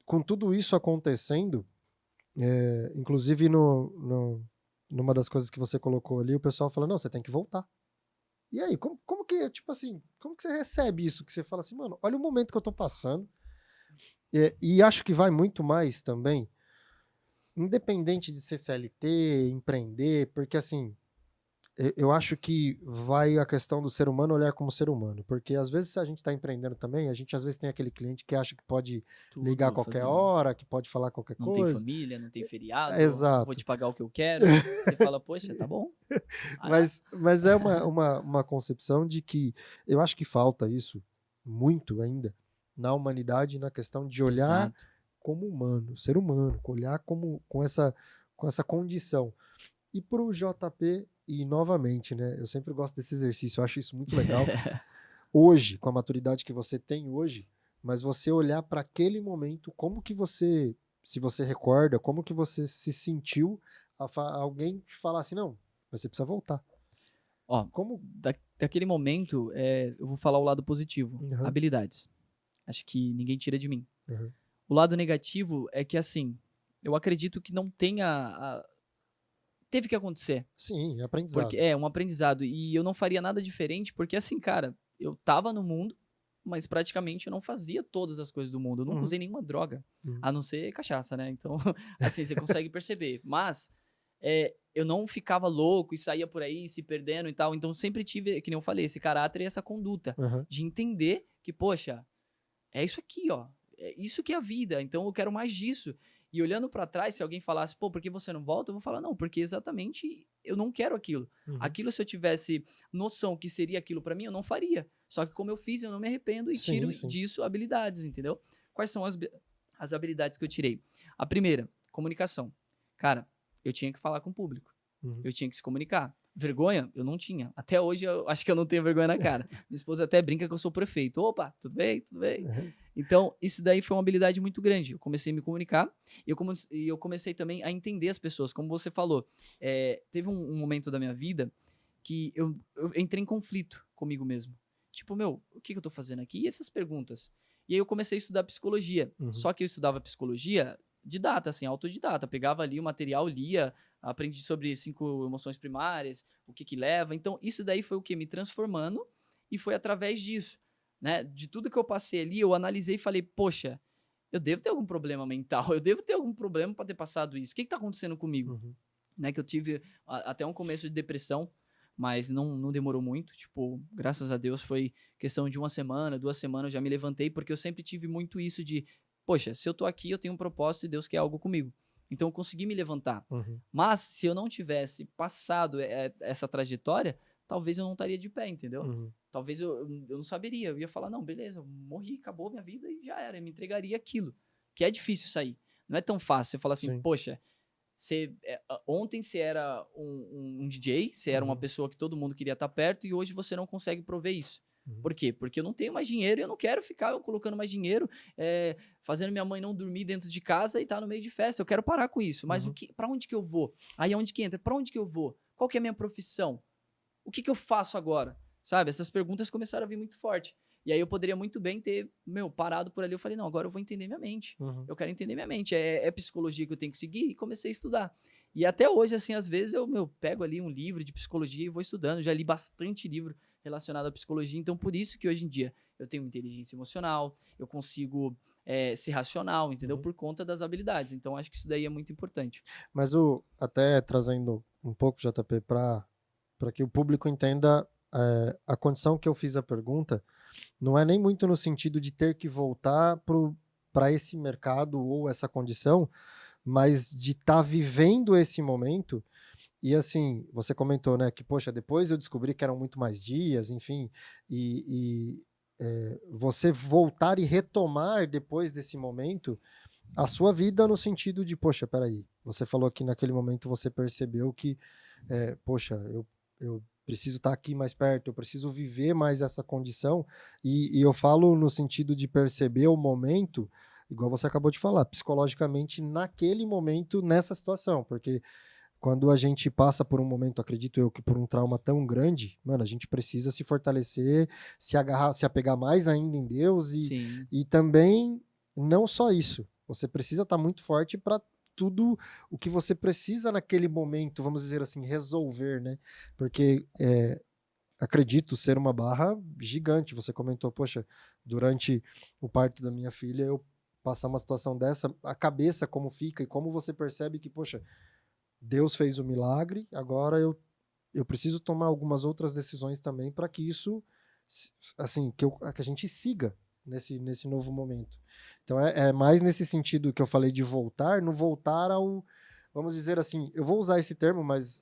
com tudo isso acontecendo, inclusive numa das coisas que você colocou ali, o pessoal fala, não, você tem que voltar. E aí, como que, tipo assim, como que você recebe isso? Que você fala assim, mano, olha o momento que eu tô passando. E acho que vai muito mais também, independente de ser CLT, empreender, porque assim, eu acho que vai a questão do ser humano olhar como ser humano, porque às vezes se a gente está empreendendo também, a gente às vezes tem aquele cliente que acha que pode ligar a qualquer hora, que pode falar qualquer coisa. Não tem família, não tem feriado, Exato. vou te pagar o que eu quero. Você fala, poxa, tá bom. Mas é uma concepção de que eu acho que falta isso muito ainda na humanidade, na questão de olhar como humano, ser humano, olhar com essa condição. E para o JP, e novamente, né? Eu sempre gosto desse exercício, eu acho isso muito legal. Hoje, com a maturidade que você tem hoje, mas você olhar para aquele momento, como que você, se você recorda, como que você se sentiu alguém falar assim, não, mas você precisa voltar. Ó, daquele momento, eu vou falar o lado positivo. Habilidades. Acho que ninguém tira de mim. O lado negativo é que, assim, eu acredito que não tenha... Teve que acontecer. Sim, é aprendizado. Porque é um aprendizado. E eu não faria nada diferente, porque assim, cara, eu tava no mundo, mas praticamente eu não fazia todas as coisas do mundo. Eu nunca usei nenhuma droga, a não ser cachaça, né? Então, assim, você consegue perceber. Mas eu não ficava louco e saía por aí se perdendo e tal. Então, sempre tive, que nem eu falei, esse caráter e essa conduta de entender que, poxa, é isso aqui, ó. É isso que é a vida. Então, eu quero mais disso. E olhando pra trás, se alguém falasse, pô, por que você não volta? Eu vou falar, não, porque exatamente eu não quero aquilo. Aquilo, se eu tivesse noção que seria aquilo pra mim, eu não faria. Só que como eu fiz, eu não me arrependo e tiro disso habilidades, entendeu? Quais são as habilidades que eu tirei? A primeira, comunicação. Cara, eu tinha que falar com o público. Eu tinha que se comunicar. Vergonha? Eu não tinha. Até hoje, eu acho que eu não tenho vergonha na cara. Minha esposa até brinca que eu sou prefeito. Opa, tudo bem? Tudo bem? Então, isso daí foi uma habilidade muito grande. Eu comecei a me comunicar e eu comecei também a entender as pessoas. Como você falou, teve um momento da minha vida que eu entrei em conflito comigo mesmo. Tipo, o que eu tô fazendo aqui? E essas perguntas? E aí eu comecei a estudar psicologia. Só que eu estudava psicologia didata, assim, autodidata. Pegava ali o material, lia, aprendi sobre 5 emoções primárias, o que leva. Então, isso daí foi o que? Me transformando, e foi através disso, né? De tudo que eu passei ali, eu analisei e falei, poxa, eu devo ter algum problema mental, eu devo ter algum problema para ter passado isso. O que tá acontecendo comigo? Né? Que eu tive até um começo de depressão, mas não demorou muito. Tipo, graças a Deus foi questão de 1 semana, 2 semanas, eu já me levantei, porque eu sempre tive muito isso de, poxa, se eu tô aqui, eu tenho um propósito e Deus quer algo comigo. Então eu consegui me levantar. Mas se eu não tivesse passado essa trajetória, talvez eu não estaria de pé, entendeu? Talvez eu não saberia. Eu ia falar, não, beleza, morri, acabou minha vida e já era. Eu me entregaria aquilo. Que é difícil sair. Não é tão fácil. Você fala assim, poxa, ontem você era um DJ, você era uma pessoa que todo mundo queria estar perto e hoje você não consegue prover isso. Por quê? Porque eu não tenho mais dinheiro e eu não quero ficar colocando mais dinheiro, fazendo minha mãe não dormir dentro de casa e estar no meio de festa. Eu quero parar com isso. Mas para onde que eu vou? Aí é onde que entra. Para onde que eu vou? Qual que é a minha profissão? O que eu faço agora? Sabe? Essas perguntas começaram a vir muito forte. E aí eu poderia muito bem ter, parado por ali. Eu falei, não, agora eu vou entender minha mente. Eu quero entender minha mente. É psicologia que eu tenho que seguir e comecei a estudar. E até hoje, assim, às vezes eu pego ali um livro de psicologia e vou estudando. Já li bastante livro relacionado à psicologia. Então, por isso que hoje em dia eu tenho inteligência emocional, eu consigo ser racional, entendeu? Por conta das habilidades. Então, acho que isso daí é muito importante. Mas até trazendo um pouco, JP, para que o público entenda a condição que eu fiz a pergunta, não é nem muito no sentido de ter que voltar para esse mercado ou essa condição, mas de estar vivendo esse momento. E assim, você comentou, né, que, poxa, depois eu descobri que eram muito mais dias, enfim, você voltar e retomar depois desse momento a sua vida no sentido de, poxa, peraí, você falou que naquele momento você percebeu que, poxa, eu preciso estar aqui mais perto, eu preciso viver mais essa condição, e eu falo no sentido de perceber o momento, igual você acabou de falar, psicologicamente naquele momento, nessa situação, porque quando a gente passa por um momento, acredito eu, que por um trauma tão grande, mano, a gente precisa se fortalecer, se agarrar, se apegar mais ainda em Deus e também, não só isso, você precisa estar muito forte para tudo o que você precisa naquele momento, vamos dizer assim, resolver, né? Porque acredito ser uma barra gigante. Você comentou, poxa, durante o parto da minha filha, eu passar uma situação dessa, a cabeça como fica e como você percebe que, poxa, Deus fez o milagre, agora eu preciso tomar algumas outras decisões também para que isso, assim, que a gente siga nesse novo momento. Então é mais nesse sentido que eu falei de voltar, no voltar ao, vamos dizer assim, eu vou usar esse termo, mas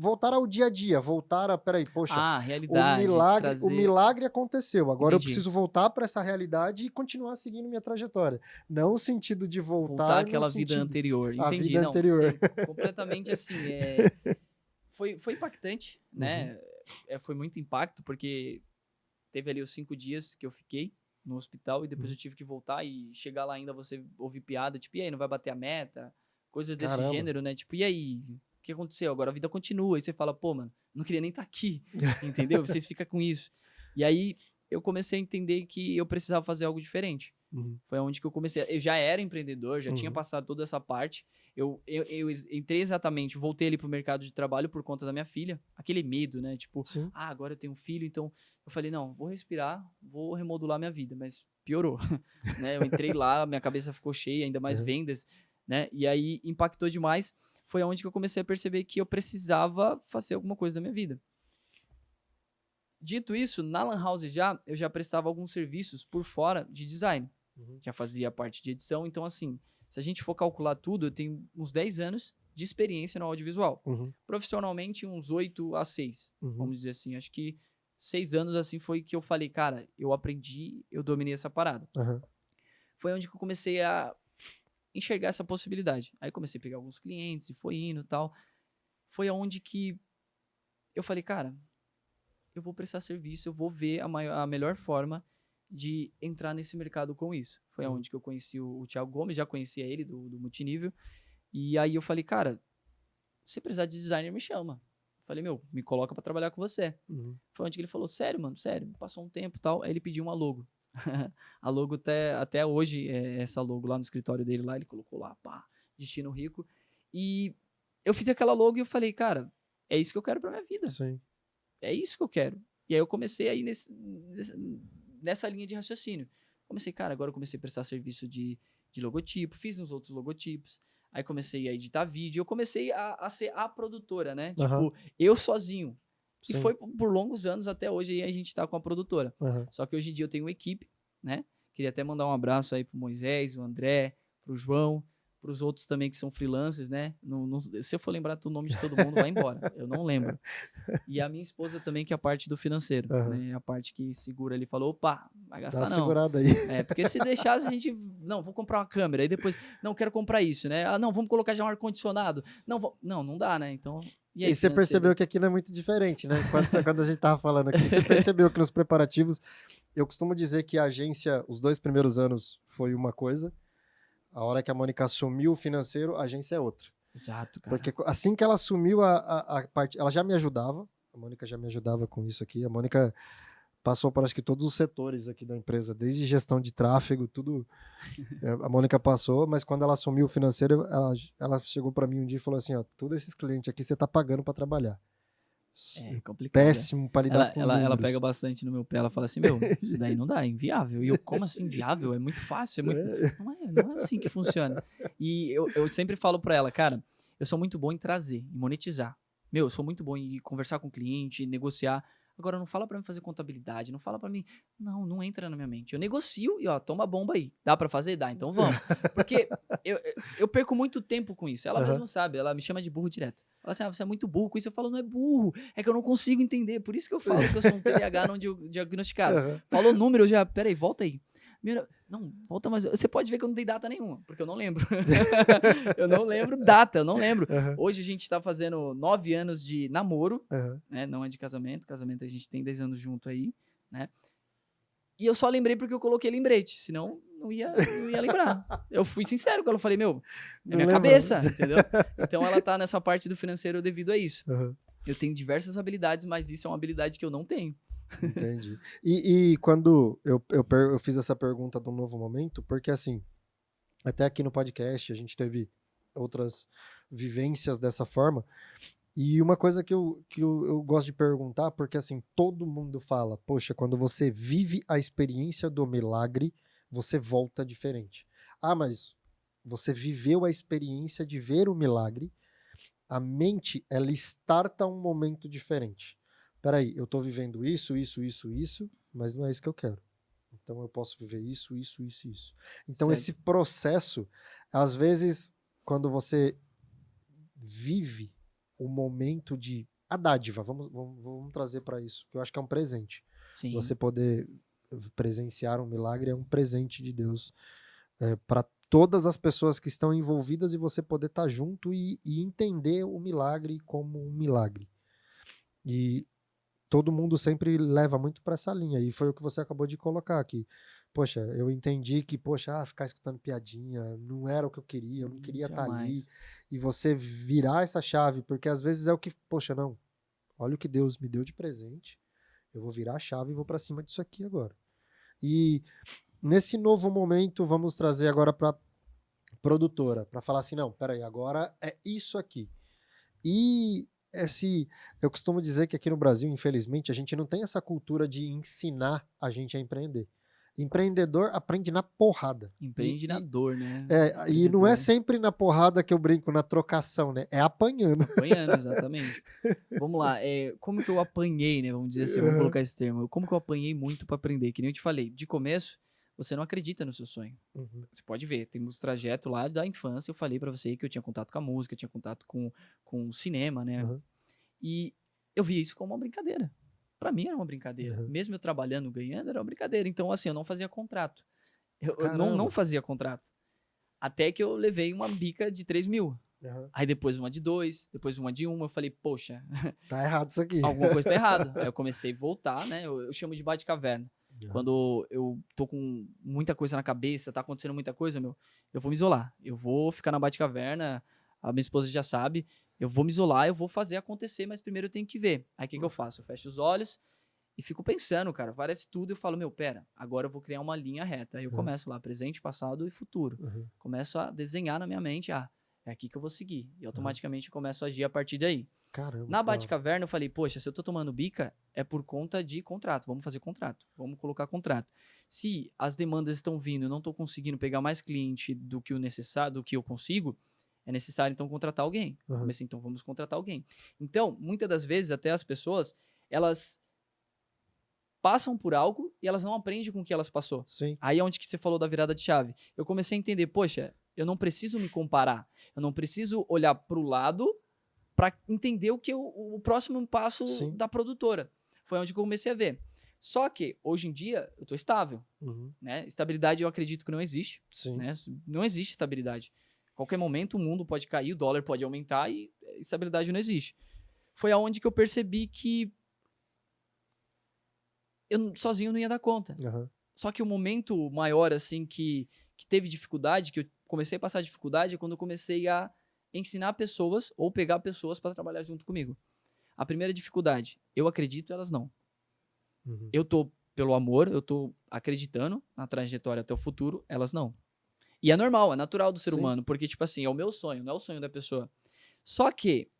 voltar ao dia a dia, voltar a, peraí, poxa, realidade, o milagre aconteceu, agora Entendi. eu preciso voltar para essa realidade e continuar seguindo minha trajetória. Não o sentido de voltar àquela vida anterior. Entendi, a vida anterior. Sim, completamente assim, foi impactante, né? Foi muito impacto, porque teve ali os 5 dias que eu fiquei no hospital e depois eu tive que voltar e chegar lá ainda você ouvir piada, tipo, e aí, não vai bater a meta? Coisas desse gênero, né? Tipo, e aí? O que aconteceu? Agora a vida continua. E você fala, pô, mano, não queria nem estar aqui, entendeu? Vocês ficam com isso. E aí eu comecei a entender que eu precisava fazer algo diferente. Foi onde que eu comecei. Eu já era empreendedor, já tinha passado toda essa parte. Eu entrei exatamente, voltei ali pro mercado de trabalho por conta da minha filha. Aquele medo, né? Tipo, agora eu tenho um filho, então eu falei, não, vou respirar, vou remodular minha vida. Mas piorou, né? Eu entrei lá, minha cabeça ficou cheia, ainda mais vendas, né? E aí impactou demais. Foi onde que eu comecei a perceber que eu precisava fazer alguma coisa da minha vida. Dito isso, na Lan House eu já prestava alguns serviços por fora de design. Já fazia parte de edição. Então, assim, se a gente for calcular tudo, eu tenho uns 10 anos de experiência no audiovisual. Profissionalmente, uns 8 a 6, vamos dizer assim. Acho que 6 anos, assim, foi que eu falei, cara, eu aprendi, eu dominei essa parada. Foi onde que eu comecei a enxergar essa possibilidade. Aí comecei a pegar alguns clientes e foi indo e tal. Foi aonde que eu falei, cara, eu vou prestar serviço, eu vou ver a melhor forma de entrar nesse mercado com isso. Foi aonde que eu conheci o Thiago Gomes, já conhecia ele do Multinível. E aí eu falei, cara, se precisar de designer, me chama. Falei, me coloca pra trabalhar com você. Foi onde que ele falou, sério, mano, sério. Passou um tempo e tal. Aí ele pediu uma logo. A logo até hoje, essa logo lá no escritório dele, lá, ele colocou lá, pá, Destino Rico. E eu fiz aquela logo e eu falei, cara, é isso que eu quero pra minha vida. Sim. É isso que eu quero. E aí eu comecei aí nessa linha de raciocínio. Agora eu comecei a prestar serviço de logotipo, fiz uns outros logotipos. Aí comecei a editar vídeo. Eu comecei a ser a produtora, né? Tipo, eu sozinho. Sim. E foi por longos anos até hoje aí a gente tá com a produtora. Só que hoje em dia eu tenho uma equipe, né? Queria até mandar um abraço aí pro Moisés, o André, pro João, pros outros também que são freelancers, né? Se eu for lembrar o nome de todo mundo, vai embora. Eu não lembro. E a minha esposa também, que é a parte do financeiro, né? A parte que segura ali, falou, opa, vai gastar não. Dá uma segurada aí. Porque se deixasse a gente, não, vou comprar uma câmera, aí depois, não, quero comprar isso, né? Ah, não, vamos colocar já um ar-condicionado. Não dá, né? Então, e você percebeu que aqui não é muito diferente, né? Quando a gente tava falando aqui, você percebeu que nos preparativos, eu costumo dizer que a agência, os 2 primeiros anos foi uma coisa, a hora que a Mônica assumiu o financeiro, a agência é outra. Exato, cara. Porque assim que ela assumiu a parte, ela já me ajudava, a Mônica já me ajudava com isso aqui, a Mônica passou por acho que todos os setores aqui da empresa, desde gestão de tráfego, tudo, a Mônica passou, mas quando ela assumiu o financeiro, ela chegou para mim um dia e falou assim, ó, todos esses clientes aqui você tá pagando para trabalhar. É complicado. Péssimo para lidar com números. Ela pega bastante no meu pé, ela fala assim, isso daí não dá, é inviável. E eu, como assim inviável? É muito fácil, não é assim que funciona. E eu sempre falo para ela, cara, eu sou muito bom em trazer, em monetizar. Eu sou muito bom em conversar com o cliente, negociar. Agora, não fala pra mim fazer contabilidade, não fala pra mim... Não entra na minha mente. Eu negocio e, ó, toma a bomba aí. Dá pra fazer? Dá, então vamos. Porque eu perco muito tempo com isso. Ela mesma sabe, ela me chama de burro direto. Ela assim, você é muito burro com isso. Eu falo, não é burro, é que eu não consigo entender. Por isso que eu falo que eu sou um TDAH não diagnosticado. Falou número, eu já... Peraí, volta aí. Não, volta mais. Você pode ver que eu não dei data nenhuma, porque eu não lembro. Eu não lembro data, eu não lembro. Hoje a gente tá fazendo 9 anos de namoro, né? Não é de casamento. Casamento a gente tem 10 anos junto aí, né? E eu só lembrei porque eu coloquei lembrete, senão não ia lembrar. Eu fui sincero com ela, eu falei, é minha cabeça, entendeu? Então ela tá nessa parte do financeiro devido a isso. Eu tenho diversas habilidades, mas isso é uma habilidade que eu não tenho. Entendi. E quando eu fiz essa pergunta do novo momento, porque assim, até aqui no podcast a gente teve outras vivências dessa forma, e uma coisa que eu gosto de perguntar, porque assim, todo mundo fala, poxa, quando você vive a experiência do milagre, você volta diferente. Ah, mas você viveu a experiência de ver o milagre, a mente, ela starta um momento diferente. Peraí, eu tô vivendo isso, mas não é isso que eu quero. Então eu posso viver isso. Então Certo. esse processo, às vezes, quando você vive o momento de... A dádiva, vamos trazer para isso, que eu acho que é um presente. Sim. Você poder presenciar um milagre é um presente de Deus para todas as pessoas que estão envolvidas e você poder estar junto e entender o milagre como um milagre. E todo mundo sempre leva muito para essa linha, e foi o que você acabou de colocar aqui. Poxa, eu entendi que, ficar escutando piadinha não era o que eu queria, eu não queria estar ali, e você virar essa chave, porque às vezes é o que, não, olha o que Deus me deu de presente, eu vou virar a chave e vou para cima disso aqui agora. E nesse novo momento, vamos trazer agora para produtora, para falar assim, não, peraí, agora é isso aqui. E eu costumo dizer que aqui no Brasil, infelizmente, a gente não tem essa cultura de ensinar a gente a empreender. Empreendedor aprende na porrada. Empreende na dor, né? E não é sempre na porrada que eu brinco, na trocação, né? É apanhando. Apanhando, exatamente. Vamos lá, como que eu apanhei, né? Vamos dizer assim, vamos colocar esse termo. Como que eu apanhei muito para aprender? Que nem eu te falei, de começo, você não acredita no seu sonho. Você pode ver, tem um trajeto lá da infância, eu falei para você que eu tinha contato com a música, tinha contato com o cinema, né? E eu via isso como uma brincadeira. Pra mim era uma brincadeira. Mesmo eu trabalhando, ganhando, era uma brincadeira. Então, assim, eu não fazia contrato. Eu não fazia contrato. Até que eu levei uma bica de 3 mil. Aí depois uma de 2, depois uma de 1. Eu falei, poxa... Tá errado isso aqui. Alguma coisa tá errada. Aí eu comecei a voltar, né? Eu chamo de bate-caverna. Quando eu tô com muita coisa na cabeça, tá acontecendo muita coisa, eu vou me isolar. Eu vou ficar na bate-caverna, a minha esposa já sabe, eu vou me isolar, eu vou fazer acontecer, mas primeiro eu tenho que ver. Aí o que eu faço? Eu fecho os olhos e fico pensando, cara, parece tudo, eu falo, pera, agora eu vou criar uma linha reta. Aí eu começo lá, presente, passado e futuro. Começo a desenhar na minha mente, é aqui que eu vou seguir. E automaticamente eu começo a agir a partir daí. Caramba, na Bate-Caverna eu falei, poxa, se eu tô tomando bica, é por conta de contrato, vamos fazer contrato, vamos colocar contrato. Se as demandas estão vindo, eu não tô conseguindo pegar mais cliente do que o necessário, do que eu consigo, é necessário então contratar alguém. Comecei, então vamos contratar alguém. Então, muitas das vezes, até as pessoas, elas passam por algo e elas não aprendem com o que elas passou. Sim. Aí é onde que você falou da virada de chave. Eu comecei a entender, poxa, eu não preciso me comparar, eu não preciso olhar pro lado para entender o próximo passo da produtora. Foi onde que eu comecei a ver. Só que, hoje em dia, eu tô estável. Né? Estabilidade eu acredito que não existe. Né? Não existe estabilidade. Qualquer momento o mundo pode cair, o dólar pode aumentar e estabilidade não existe. Foi aonde que eu percebi que eu sozinho não ia dar conta. Só que o momento maior, assim, que teve dificuldade, que eu comecei a passar dificuldade, é quando eu comecei a ensinar pessoas ou pegar pessoas para trabalhar junto comigo. A primeira dificuldade, eu acredito, elas não. Eu tô pelo amor, eu tô acreditando na trajetória até o futuro, elas não. E é normal, é natural do ser humano, porque, tipo assim, é o meu sonho, não é o sonho da pessoa. Só que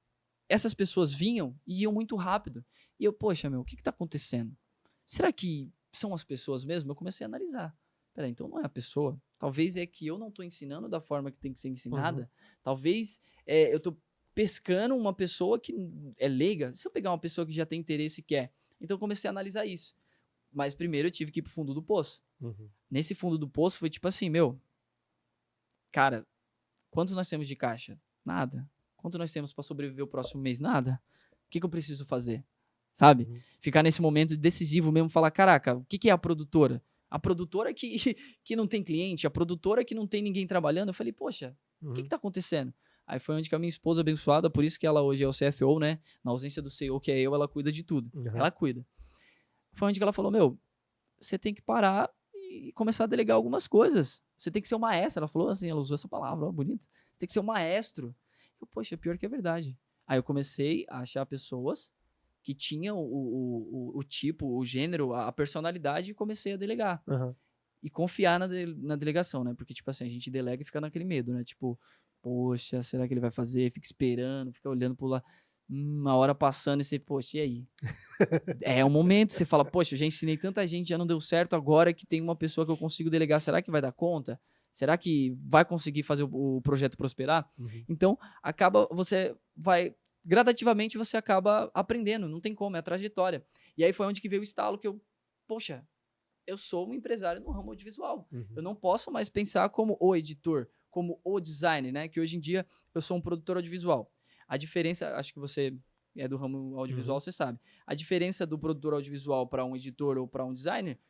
essas pessoas vinham e iam muito rápido. E eu, poxa, o que tá acontecendo? Será que são as pessoas mesmo? Eu comecei a analisar. Peraí, então não é a pessoa. Talvez é que eu não tô ensinando da forma que tem que ser ensinada. Talvez eu tô pescando uma pessoa que é leiga. Se eu pegar uma pessoa que já tem interesse e quer, Então eu comecei a analisar isso. Mas primeiro eu tive que ir pro fundo do poço. Nesse fundo do poço foi tipo assim, cara, quantos nós temos de caixa? Nada. Quanto nós temos para sobreviver o próximo mês? Nada. O que eu preciso fazer? Sabe? Ficar nesse momento decisivo mesmo, falar, caraca, o que é a produtora? A produtora que não tem cliente, a produtora que não tem ninguém trabalhando. Eu falei, poxa, o que tá acontecendo? Aí foi onde que a minha esposa abençoada, por isso que ela hoje é o CFO, né? Na ausência do CEO, que é eu, ela cuida de tudo. Ela cuida. Foi onde que ela falou, você tem que parar e começar a delegar algumas coisas. Você tem que ser um maestro. Ela falou assim, ela usou essa palavra, ó, bonita. Você tem que ser um maestro. Eu, poxa, pior que é verdade. Aí eu comecei a achar pessoas que tinham o tipo, o gênero, a personalidade e comecei a delegar. E confiar na delegação, né? Porque, tipo assim, a gente delega e fica naquele medo, né? Tipo, poxa, será que ele vai fazer? Fica esperando, fica olhando pro lado. Uma hora passando e você, poxa, e aí? É um momento, você fala, poxa, eu já ensinei tanta gente, já não deu certo, agora que tem uma pessoa que eu consigo delegar, será que vai dar conta? Será que vai conseguir fazer o projeto prosperar? Então, gradativamente você acaba aprendendo, não tem como, é a trajetória. E aí foi onde que veio o estalo que poxa, eu sou um empresário no ramo audiovisual. Eu não posso mais pensar como o editor, como o designer, né? Que hoje em dia eu sou um produtor audiovisual. A diferença, acho que você é do ramo audiovisual, você sabe. A diferença do produtor audiovisual para um editor ou para um designer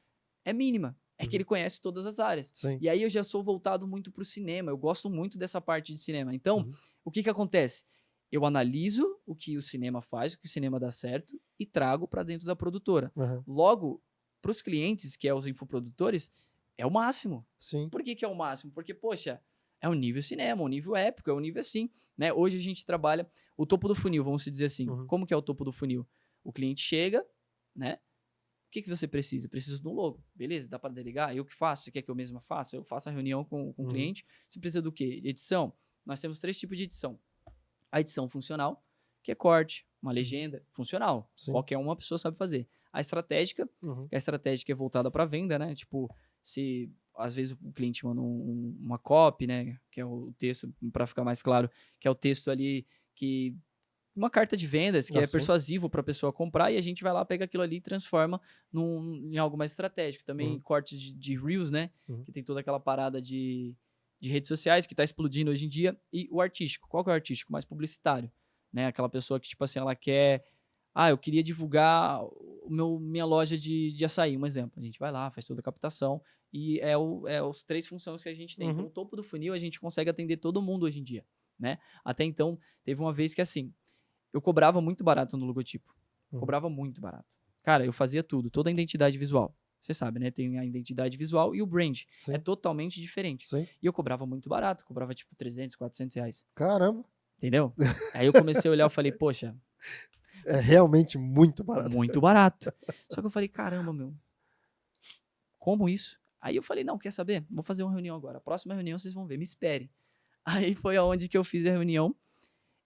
é mínima. É que ele conhece todas as áreas. Sim. E aí eu já sou voltado muito para o cinema. Eu gosto muito dessa parte de cinema. Então, o que acontece? Eu analiso o que o cinema faz, o que o cinema dá certo e trago para dentro da produtora. Logo, para os clientes, que é os infoprodutores, é o máximo. Sim. Por que é o máximo? Porque, poxa, é um nível cinema, um nível épico, é um nível assim, né? Hoje a gente trabalha o topo do funil, vamos dizer assim. Como que é o topo do funil? O cliente chega, né? O que você precisa? Preciso de um logo. Beleza, dá para delegar? Eu que faço? Você quer que eu mesma faça? Eu faço a reunião com o cliente. Você precisa do quê? Edição. Nós temos 3 tipos de edição. A edição funcional, que é corte, uma legenda, funcional. Sim. Qualquer uma pessoa sabe fazer. A estratégica, que a estratégica é voltada para venda, né? Tipo, se às vezes o cliente manda uma copy, né? Que é o texto, para ficar mais claro, que é o texto ali que uma carta de vendas que é persuasivo para a pessoa comprar e a gente vai lá, pega aquilo ali e transforma em algo mais estratégico. Também cortes de Reels, né? Que tem toda aquela parada de redes sociais que está explodindo hoje em dia. E o artístico. Qual que é o artístico? Mais publicitário. Né? Aquela pessoa que, tipo assim, ela quer... eu queria divulgar minha loja de açaí, um exemplo. A gente vai lá, faz toda a captação e os 3 funções que a gente tem. Então, o topo do funil a gente consegue atender todo mundo hoje em dia, né? Até então, teve uma vez que, assim, eu cobrava muito barato no logotipo. Cobrava muito barato. Cara, eu fazia tudo, toda a identidade visual. Você sabe, né? Tem a identidade visual e o brand. Sim. É totalmente diferente. Sim. E eu cobrava muito barato, cobrava tipo 300, 400 reais. Caramba! Entendeu? Aí eu comecei a olhar e falei, poxa... É realmente muito barato. Muito barato. Só que eu falei, caramba, como isso? Aí eu falei, não, quer saber? Vou fazer uma reunião agora. A próxima reunião vocês vão ver, me espere. Aí foi aonde que eu fiz a reunião.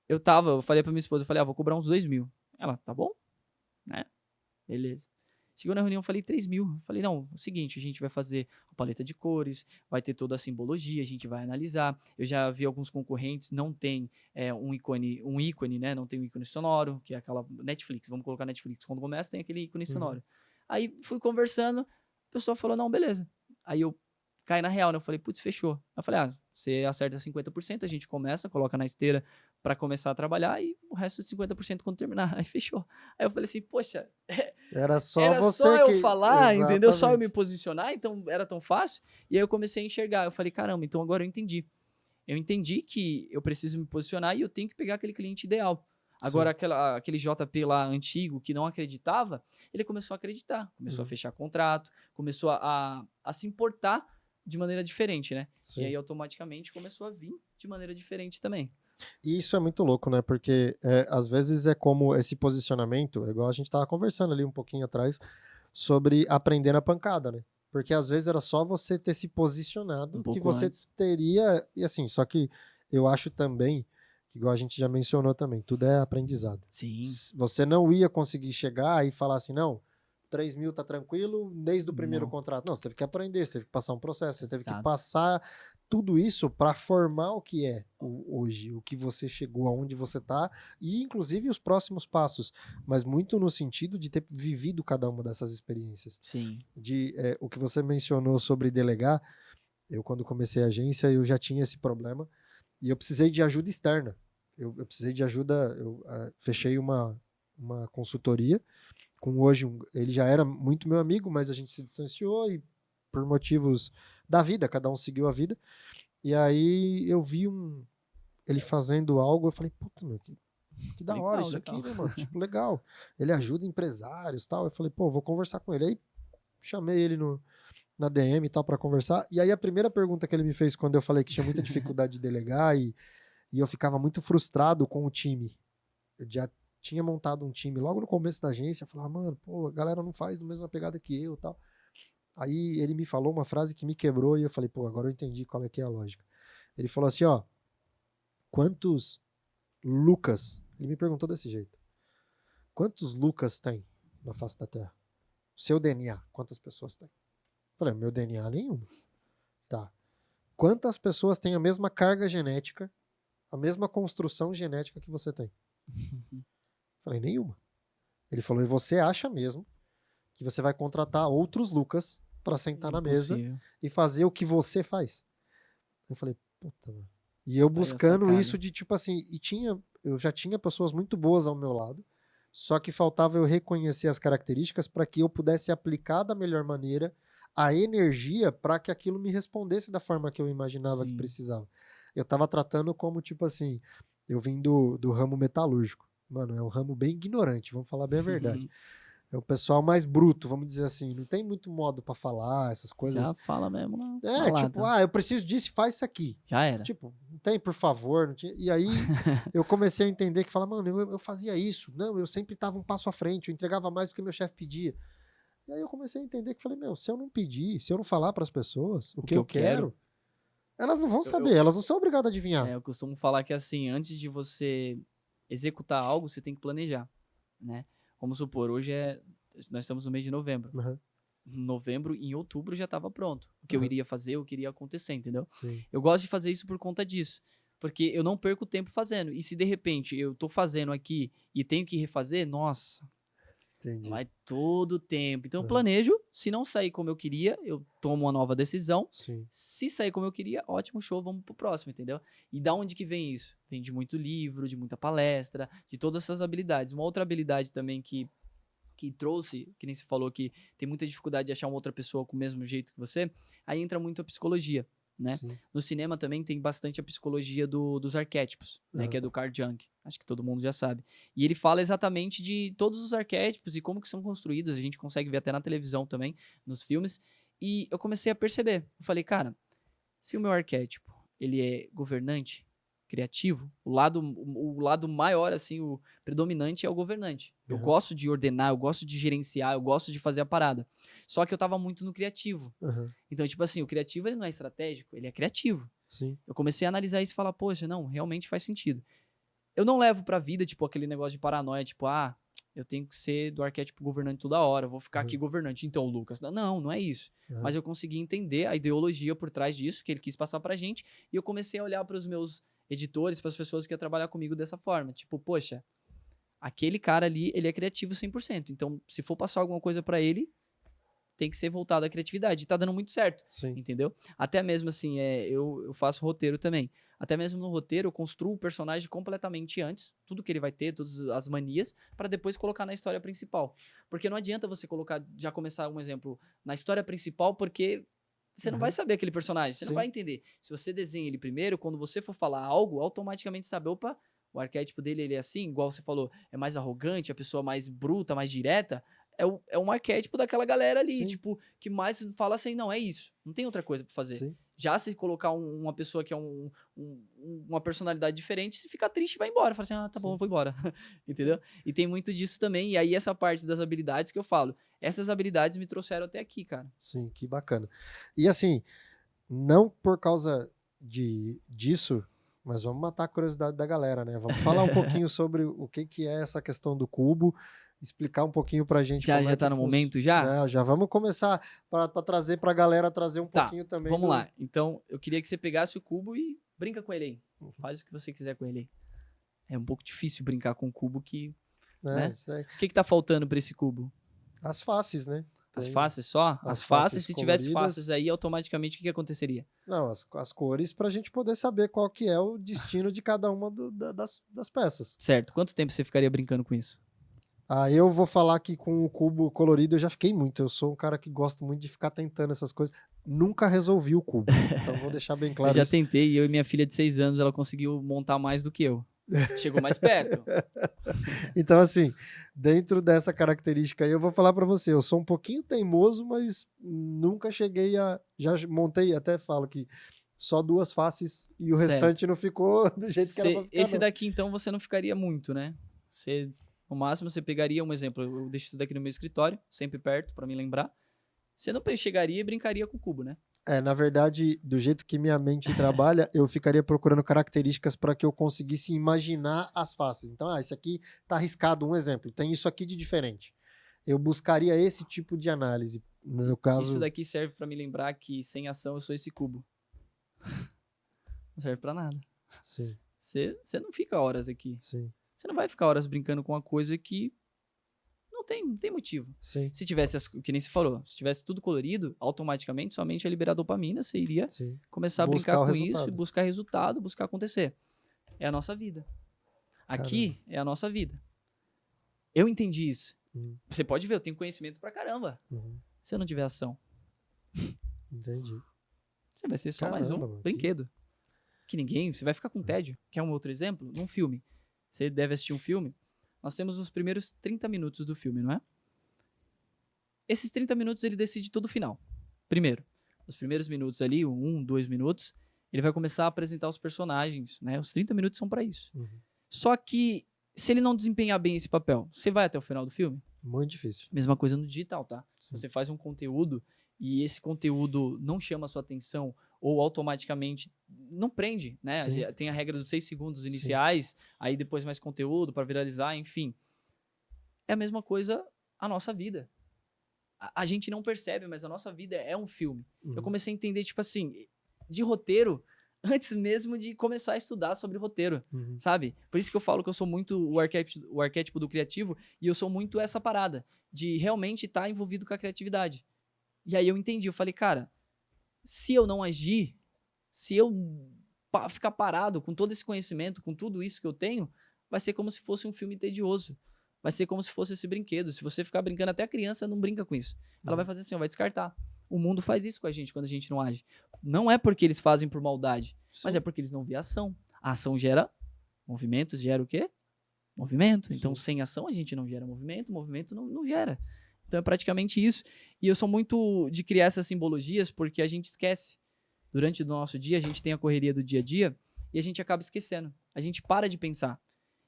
Eu falei pra minha esposa, eu falei, vou cobrar uns 2.000. Ela, tá bom? Né? Beleza. Chegou na reunião, eu falei 3.000. Eu falei, não, é o seguinte, a gente vai fazer a paleta de cores, vai ter toda a simbologia, a gente vai analisar. Eu já vi alguns concorrentes, não tem um ícone, né? Não tem um ícone sonoro, que é aquela Netflix, vamos colocar Netflix. Quando começa, tem aquele ícone sonoro. Aí fui conversando, a pessoa falou, não, beleza. Aí eu caí na real, né? Eu falei, putz, fechou. Eu falei, você acerta 50%, a gente começa, coloca na esteira para começar a trabalhar e o resto de 50% quando terminar. Aí fechou. Aí eu falei assim, poxa, era só eu falar, Exatamente. Entendeu? Só eu me posicionar, então era tão fácil. E aí eu comecei a enxergar. Eu falei, caramba, então agora eu entendi. Eu entendi que eu preciso me posicionar e eu tenho que pegar aquele cliente ideal. Agora, aquele JP lá antigo que não acreditava, ele começou a acreditar. Começou a fechar contrato, começou a se importar de maneira diferente, né? Sim. E aí, automaticamente, começou a vir de maneira diferente também. E isso é muito louco, né? Porque às vezes é como esse posicionamento, igual a gente estava conversando ali um pouquinho atrás, sobre aprender na pancada, né? Porque às vezes era só você ter se posicionado que você teria... E assim, só que eu acho também, igual a gente já mencionou também, tudo é aprendizado. Sim. Você não ia conseguir chegar e falar assim, não, 3.000 tá tranquilo desde o primeiro contrato. Não, você teve que aprender, você teve que passar um processo, você teve que passar tudo isso para formar o que é hoje, o que você chegou, aonde você está, e inclusive os próximos passos, mas muito no sentido de ter vivido cada uma dessas experiências. Sim. O que você mencionou sobre delegar, eu quando comecei a agência, eu já tinha esse problema, e eu precisei de ajuda externa. Eu precisei de ajuda, fechei uma consultoria, ele já era muito meu amigo, mas a gente se distanciou e por motivos da vida, cada um seguiu a vida. E aí eu vi ele fazendo algo, eu falei, puta, meu, que da hora isso aqui, né, mano? Tipo, legal. Ele ajuda empresários e tal. Eu falei, pô, vou conversar com ele. Aí chamei ele na DM e tal pra conversar. E aí a primeira pergunta que ele me fez quando eu falei que tinha muita dificuldade de delegar e eu ficava muito frustrado com o time. Eu já tinha montado um time logo no começo da agência. Eu falava, mano, pô, a galera não faz da mesma pegada que eu e tal. Aí ele me falou uma frase que me quebrou e eu falei, pô, agora eu entendi qual é que é a lógica. Ele falou assim, ó, quantos Lucas, ele me perguntou desse jeito, quantos Lucas tem na face da Terra? Seu DNA, quantas pessoas tem? Eu falei, meu DNA nenhuma. Tá. Quantas pessoas têm a mesma carga genética, a mesma construção genética que você tem? Eu falei, nenhuma. Ele falou, e você acha mesmo que você vai contratar outros Lucas para sentar na mesa e fazer o que você faz? Eu falei, puta, mano. E eu buscando isso de tipo assim, eu já tinha pessoas muito boas ao meu lado, só que faltava eu reconhecer as características para que eu pudesse aplicar da melhor maneira a energia para que aquilo me respondesse da forma que eu imaginava que precisava. Eu tava tratando como tipo assim, eu vim do ramo metalúrgico. Mano, é um ramo bem ignorante, vamos falar bem a verdade. É o pessoal mais bruto, vamos dizer assim. Não tem muito modo pra falar, essas coisas. Já fala mesmo. Tipo, eu preciso disso, faz isso aqui. Já era. Tipo, não tem, por favor. Não tinha. E aí eu comecei a entender que, mano, eu fazia isso. Não, eu sempre tava um passo à frente, eu entregava mais do que meu chefe pedia. E aí eu comecei a entender que, falei, meu, se eu não pedir, se eu não falar pras pessoas o que eu quero, elas não vão saber, elas não são obrigadas a adivinhar. Eu costumo falar que, assim, antes de você executar algo, você tem que planejar, né? Vamos supor, nós estamos no mês de novembro. Novembro, em outubro, já estava pronto. O que eu iria fazer, o que iria acontecer, entendeu? Sim. Eu gosto de fazer isso por conta disso. Porque eu não perco tempo fazendo. E se, de repente, eu tô fazendo aqui e tenho que refazer, nossa, Entendi. vai todo o tempo. Então, eu planejo. Se não sair como eu queria, eu tomo uma nova decisão. Sim. Se sair como eu queria, ótimo, show, vamos pro próximo, entendeu? E da onde que vem isso? Vem de muito livro, de muita palestra, de todas essas habilidades. Uma outra habilidade também que trouxe, que nem você falou que tem muita dificuldade de achar uma outra pessoa com o mesmo jeito que você, aí entra muito a psicologia, né? Sim. No cinema também tem bastante a psicologia dos arquétipos, né? Que é do Carl Jung. Acho que todo mundo já sabe. E ele fala exatamente de todos os arquétipos e como que são construídos. A gente consegue ver até na televisão também, nos filmes. E eu comecei a perceber. Eu falei, cara, se o meu arquétipo, ele é governante, criativo, o lado maior, assim, o predominante é o governante. Eu gosto de ordenar, eu gosto de gerenciar, eu gosto de fazer a parada. Só que eu tava muito no criativo. Então, tipo assim, o criativo ele não é estratégico, ele é criativo. Sim. Eu comecei a analisar isso e falar, poxa, não, realmente faz sentido. Eu não levo pra vida, tipo, aquele negócio de paranoia, tipo, eu tenho que ser do arquétipo governante toda hora, eu vou ficar aqui governante. Então, Lucas, não é isso. Mas eu consegui entender a ideologia por trás disso, que ele quis passar pra gente, e eu comecei a olhar pros meus editores, para as pessoas que iam trabalhar comigo dessa forma. Tipo, poxa, aquele cara ali, ele é criativo 100%. Então, se for passar alguma coisa para ele, tem que ser voltado à criatividade. E tá dando muito certo, entendeu? Até mesmo assim, eu faço roteiro também. Até mesmo no roteiro, eu construo o personagem completamente antes, tudo que ele vai ter, todas as manias, para depois colocar na história principal. Porque não adianta você já começar um exemplo na história principal, porque você não vai saber aquele personagem, você não vai entender. Se você desenha ele primeiro, quando você for falar algo, automaticamente sabe, opa, o arquétipo dele ele é assim, igual você falou, é mais arrogante, a pessoa mais bruta, mais direta, é um arquétipo daquela galera ali, tipo, que mais fala assim, não, é isso, não tem outra coisa pra fazer. Já se colocar uma pessoa que é uma personalidade diferente, se ficar triste, vai embora. Fala assim, tá bom, eu vou embora. Entendeu? E tem muito disso também. E aí essa parte das habilidades que eu falo, essas habilidades me trouxeram até aqui, cara. Sim, que bacana. E assim, não por causa disso, mas vamos matar a curiosidade da galera, né? Vamos falar um pouquinho sobre o que é essa questão do cubo explicar um pouquinho pra gente Já, como já é tá que no momento já? Já vamos começar para trazer pra galera trazer um Tá, pouquinho também. vamos lá. Então, eu queria que você pegasse o cubo e brinca com ele aí. Faz o que você quiser com ele aí. É um pouco difícil brincar com um cubo que, né? Isso aí. O que tá faltando pra esse cubo? As faces, né? As Tem faces só? as As faces, faces se tivesse coloridas. faces aí, automaticamente o que aconteceria? Não, as cores pra gente poder saber qual que é o destino de cada uma das peças. Certo. Quanto tempo você ficaria brincando com isso? Eu vou falar que com o cubo colorido eu já fiquei muito. Eu sou um cara que gosta muito de ficar tentando essas coisas. Nunca resolvi o cubo. Então vou deixar bem claro Eu já isso. tentei, eu e minha filha de 6 anos, ela conseguiu montar mais do que eu. Chegou mais perto. Então, assim, dentro dessa característica aí, eu vou falar pra você. Eu sou um pouquinho teimoso, mas nunca cheguei a... Já montei, até falo que só 2 faces e o Certo. restante não ficou do jeito que era pra ficar, Esse não. daqui, então, você não ficaria muito, né? Você, no máximo, você pegaria um exemplo. Eu deixo isso daqui no meu escritório, sempre perto, pra me lembrar. Você não chegaria e brincaria com o cubo, né? Na verdade, do jeito que minha mente trabalha, eu ficaria procurando características para que eu conseguisse imaginar as faces. Então, esse aqui tá arriscado, um exemplo. Tem isso aqui de diferente. Eu buscaria esse tipo de análise. No caso... Isso daqui serve pra me lembrar que sem ação eu sou esse cubo. Não serve pra nada. Sim, Você não fica horas aqui. sim, Você não vai ficar horas brincando com uma coisa que não tem motivo. sim, Se tivesse, que nem você falou, se tivesse tudo colorido, automaticamente somente ia liberar dopamina, você iria sim. começar a Buscar brincar o com resultado. isso, e buscar resultado, buscar acontecer. É a nossa vida. Aqui é a nossa vida. Eu entendi isso. Você pode ver, eu tenho conhecimento pra caramba. Uhum. Se eu não tiver ação, Entendi. você vai ser só mais um Caramba, mano, brinquedo. Que ninguém, você vai ficar com tédio. Quer um outro exemplo? Num filme. Você deve assistir um filme. Nós temos os primeiros 30 minutos do filme, não é? Esses 30 minutos ele decide todo o final. Primeiro, os primeiros minutos ali, 1, 2 minutos, ele vai começar a apresentar os personagens, né? Os 30 minutos são pra isso. Uhum. Só que, se ele não desempenhar bem esse papel, você vai até o final do filme? Muito difícil. Mesma coisa no digital, tá? Sim. Você faz um conteúdo e esse conteúdo não chama a sua atenção ou automaticamente não prende, né? Sim. Tem a regra dos 6 segundos iniciais, aí depois mais conteúdo para viralizar, enfim. É a mesma coisa a nossa vida. A gente não percebe, mas a nossa vida é um filme. Uhum. Eu comecei a entender, tipo assim, de roteiro antes mesmo de começar a estudar sobre roteiro, Uhum. sabe? Por isso que eu falo que eu sou muito o arquétipo do criativo e eu sou muito essa parada de realmente estar envolvido com a criatividade. E aí eu entendi, eu falei, cara, se eu não agir, se eu ficar parado com todo esse conhecimento, com tudo isso que eu tenho, vai ser como se fosse um filme tedioso. Vai ser como se fosse esse brinquedo. Se você ficar brincando, até a criança não brinca com isso. Ela vai fazer assim, vai descartar. O mundo faz isso com a gente quando a gente não age. Não é porque eles fazem por maldade, mas é porque eles não vêem ação. A ação gera movimento, gera o quê? Movimento. Então, sem ação a gente não gera movimento, movimento não gera. Então é praticamente isso. E eu sou muito de criar essas simbologias porque a gente esquece. Durante o nosso dia, a gente tem a correria do dia a dia e a gente acaba esquecendo. A gente para de pensar.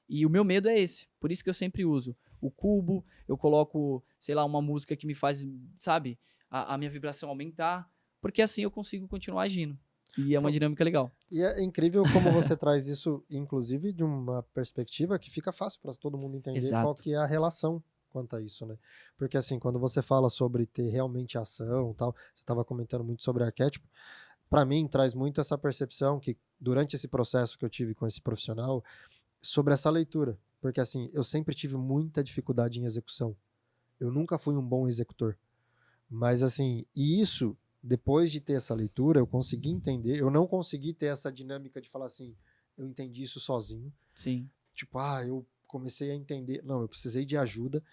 E o meu medo é esse. Por isso que eu sempre uso o cubo, eu coloco, sei lá, uma música que me faz, sabe, a minha vibração aumentar, porque assim eu consigo continuar agindo. E é uma dinâmica legal. E é incrível como você traz isso, inclusive, de uma perspectiva que fica fácil para todo mundo entender. Exato. Qual que é a relação quanto a isso, né? Porque assim, quando você fala sobre ter realmente ação e tal, você estava comentando muito sobre arquétipo, para mim traz muito essa percepção que durante esse processo que eu tive com esse profissional, sobre essa leitura, porque assim, eu sempre tive muita dificuldade em execução. Eu nunca fui um bom executor. Mas assim, e isso, depois de ter essa leitura, eu consegui entender, eu não consegui ter essa dinâmica de falar assim, eu entendi isso sozinho. Sim. Tipo, eu comecei a entender, não, eu precisei de ajuda,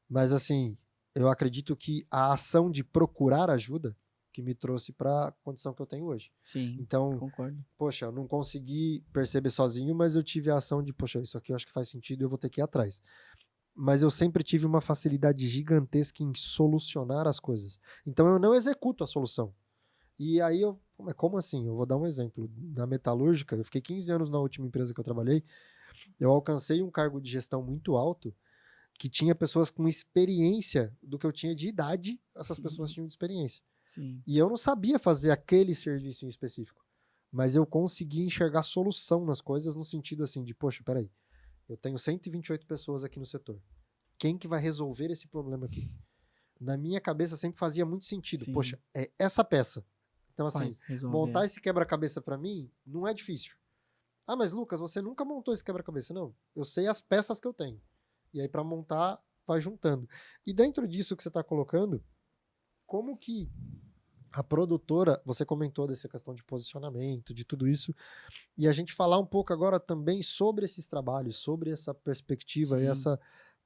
mas assim, eu acredito que a ação de procurar ajuda que me trouxe para a condição que eu tenho hoje. Sim, então, concordo. Poxa, eu não consegui perceber sozinho, mas eu tive a ação de, poxa, isso aqui eu acho que faz sentido e eu vou ter que ir atrás. Mas eu sempre tive uma facilidade gigantesca em solucionar as coisas. Então eu não executo a solução. E aí como assim? Eu vou dar um exemplo. Na metalúrgica, eu fiquei 15 anos na última empresa que eu trabalhei, eu alcancei um cargo de gestão muito alto, que tinha pessoas com experiência do que eu tinha de idade, essas pessoas tinham de experiência. Sim. E eu não sabia fazer aquele serviço em específico. Mas eu consegui enxergar solução nas coisas no sentido assim de, poxa, peraí, eu tenho 128 pessoas aqui no setor. quem que vai resolver esse problema aqui? Na minha cabeça sempre fazia muito sentido. Sim. Poxa, é essa peça. Então, assim, Resolver. montar esse quebra-cabeça para mim não é difícil. Ah, mas Lucas, você nunca montou esse quebra-cabeça. Não, eu sei as peças que eu tenho. E aí, para montar, vai juntando. E dentro disso que você está colocando, como que a produtora, você comentou dessa questão de posicionamento, de tudo isso, e a gente falar um pouco agora também sobre esses trabalhos, sobre essa perspectiva e essa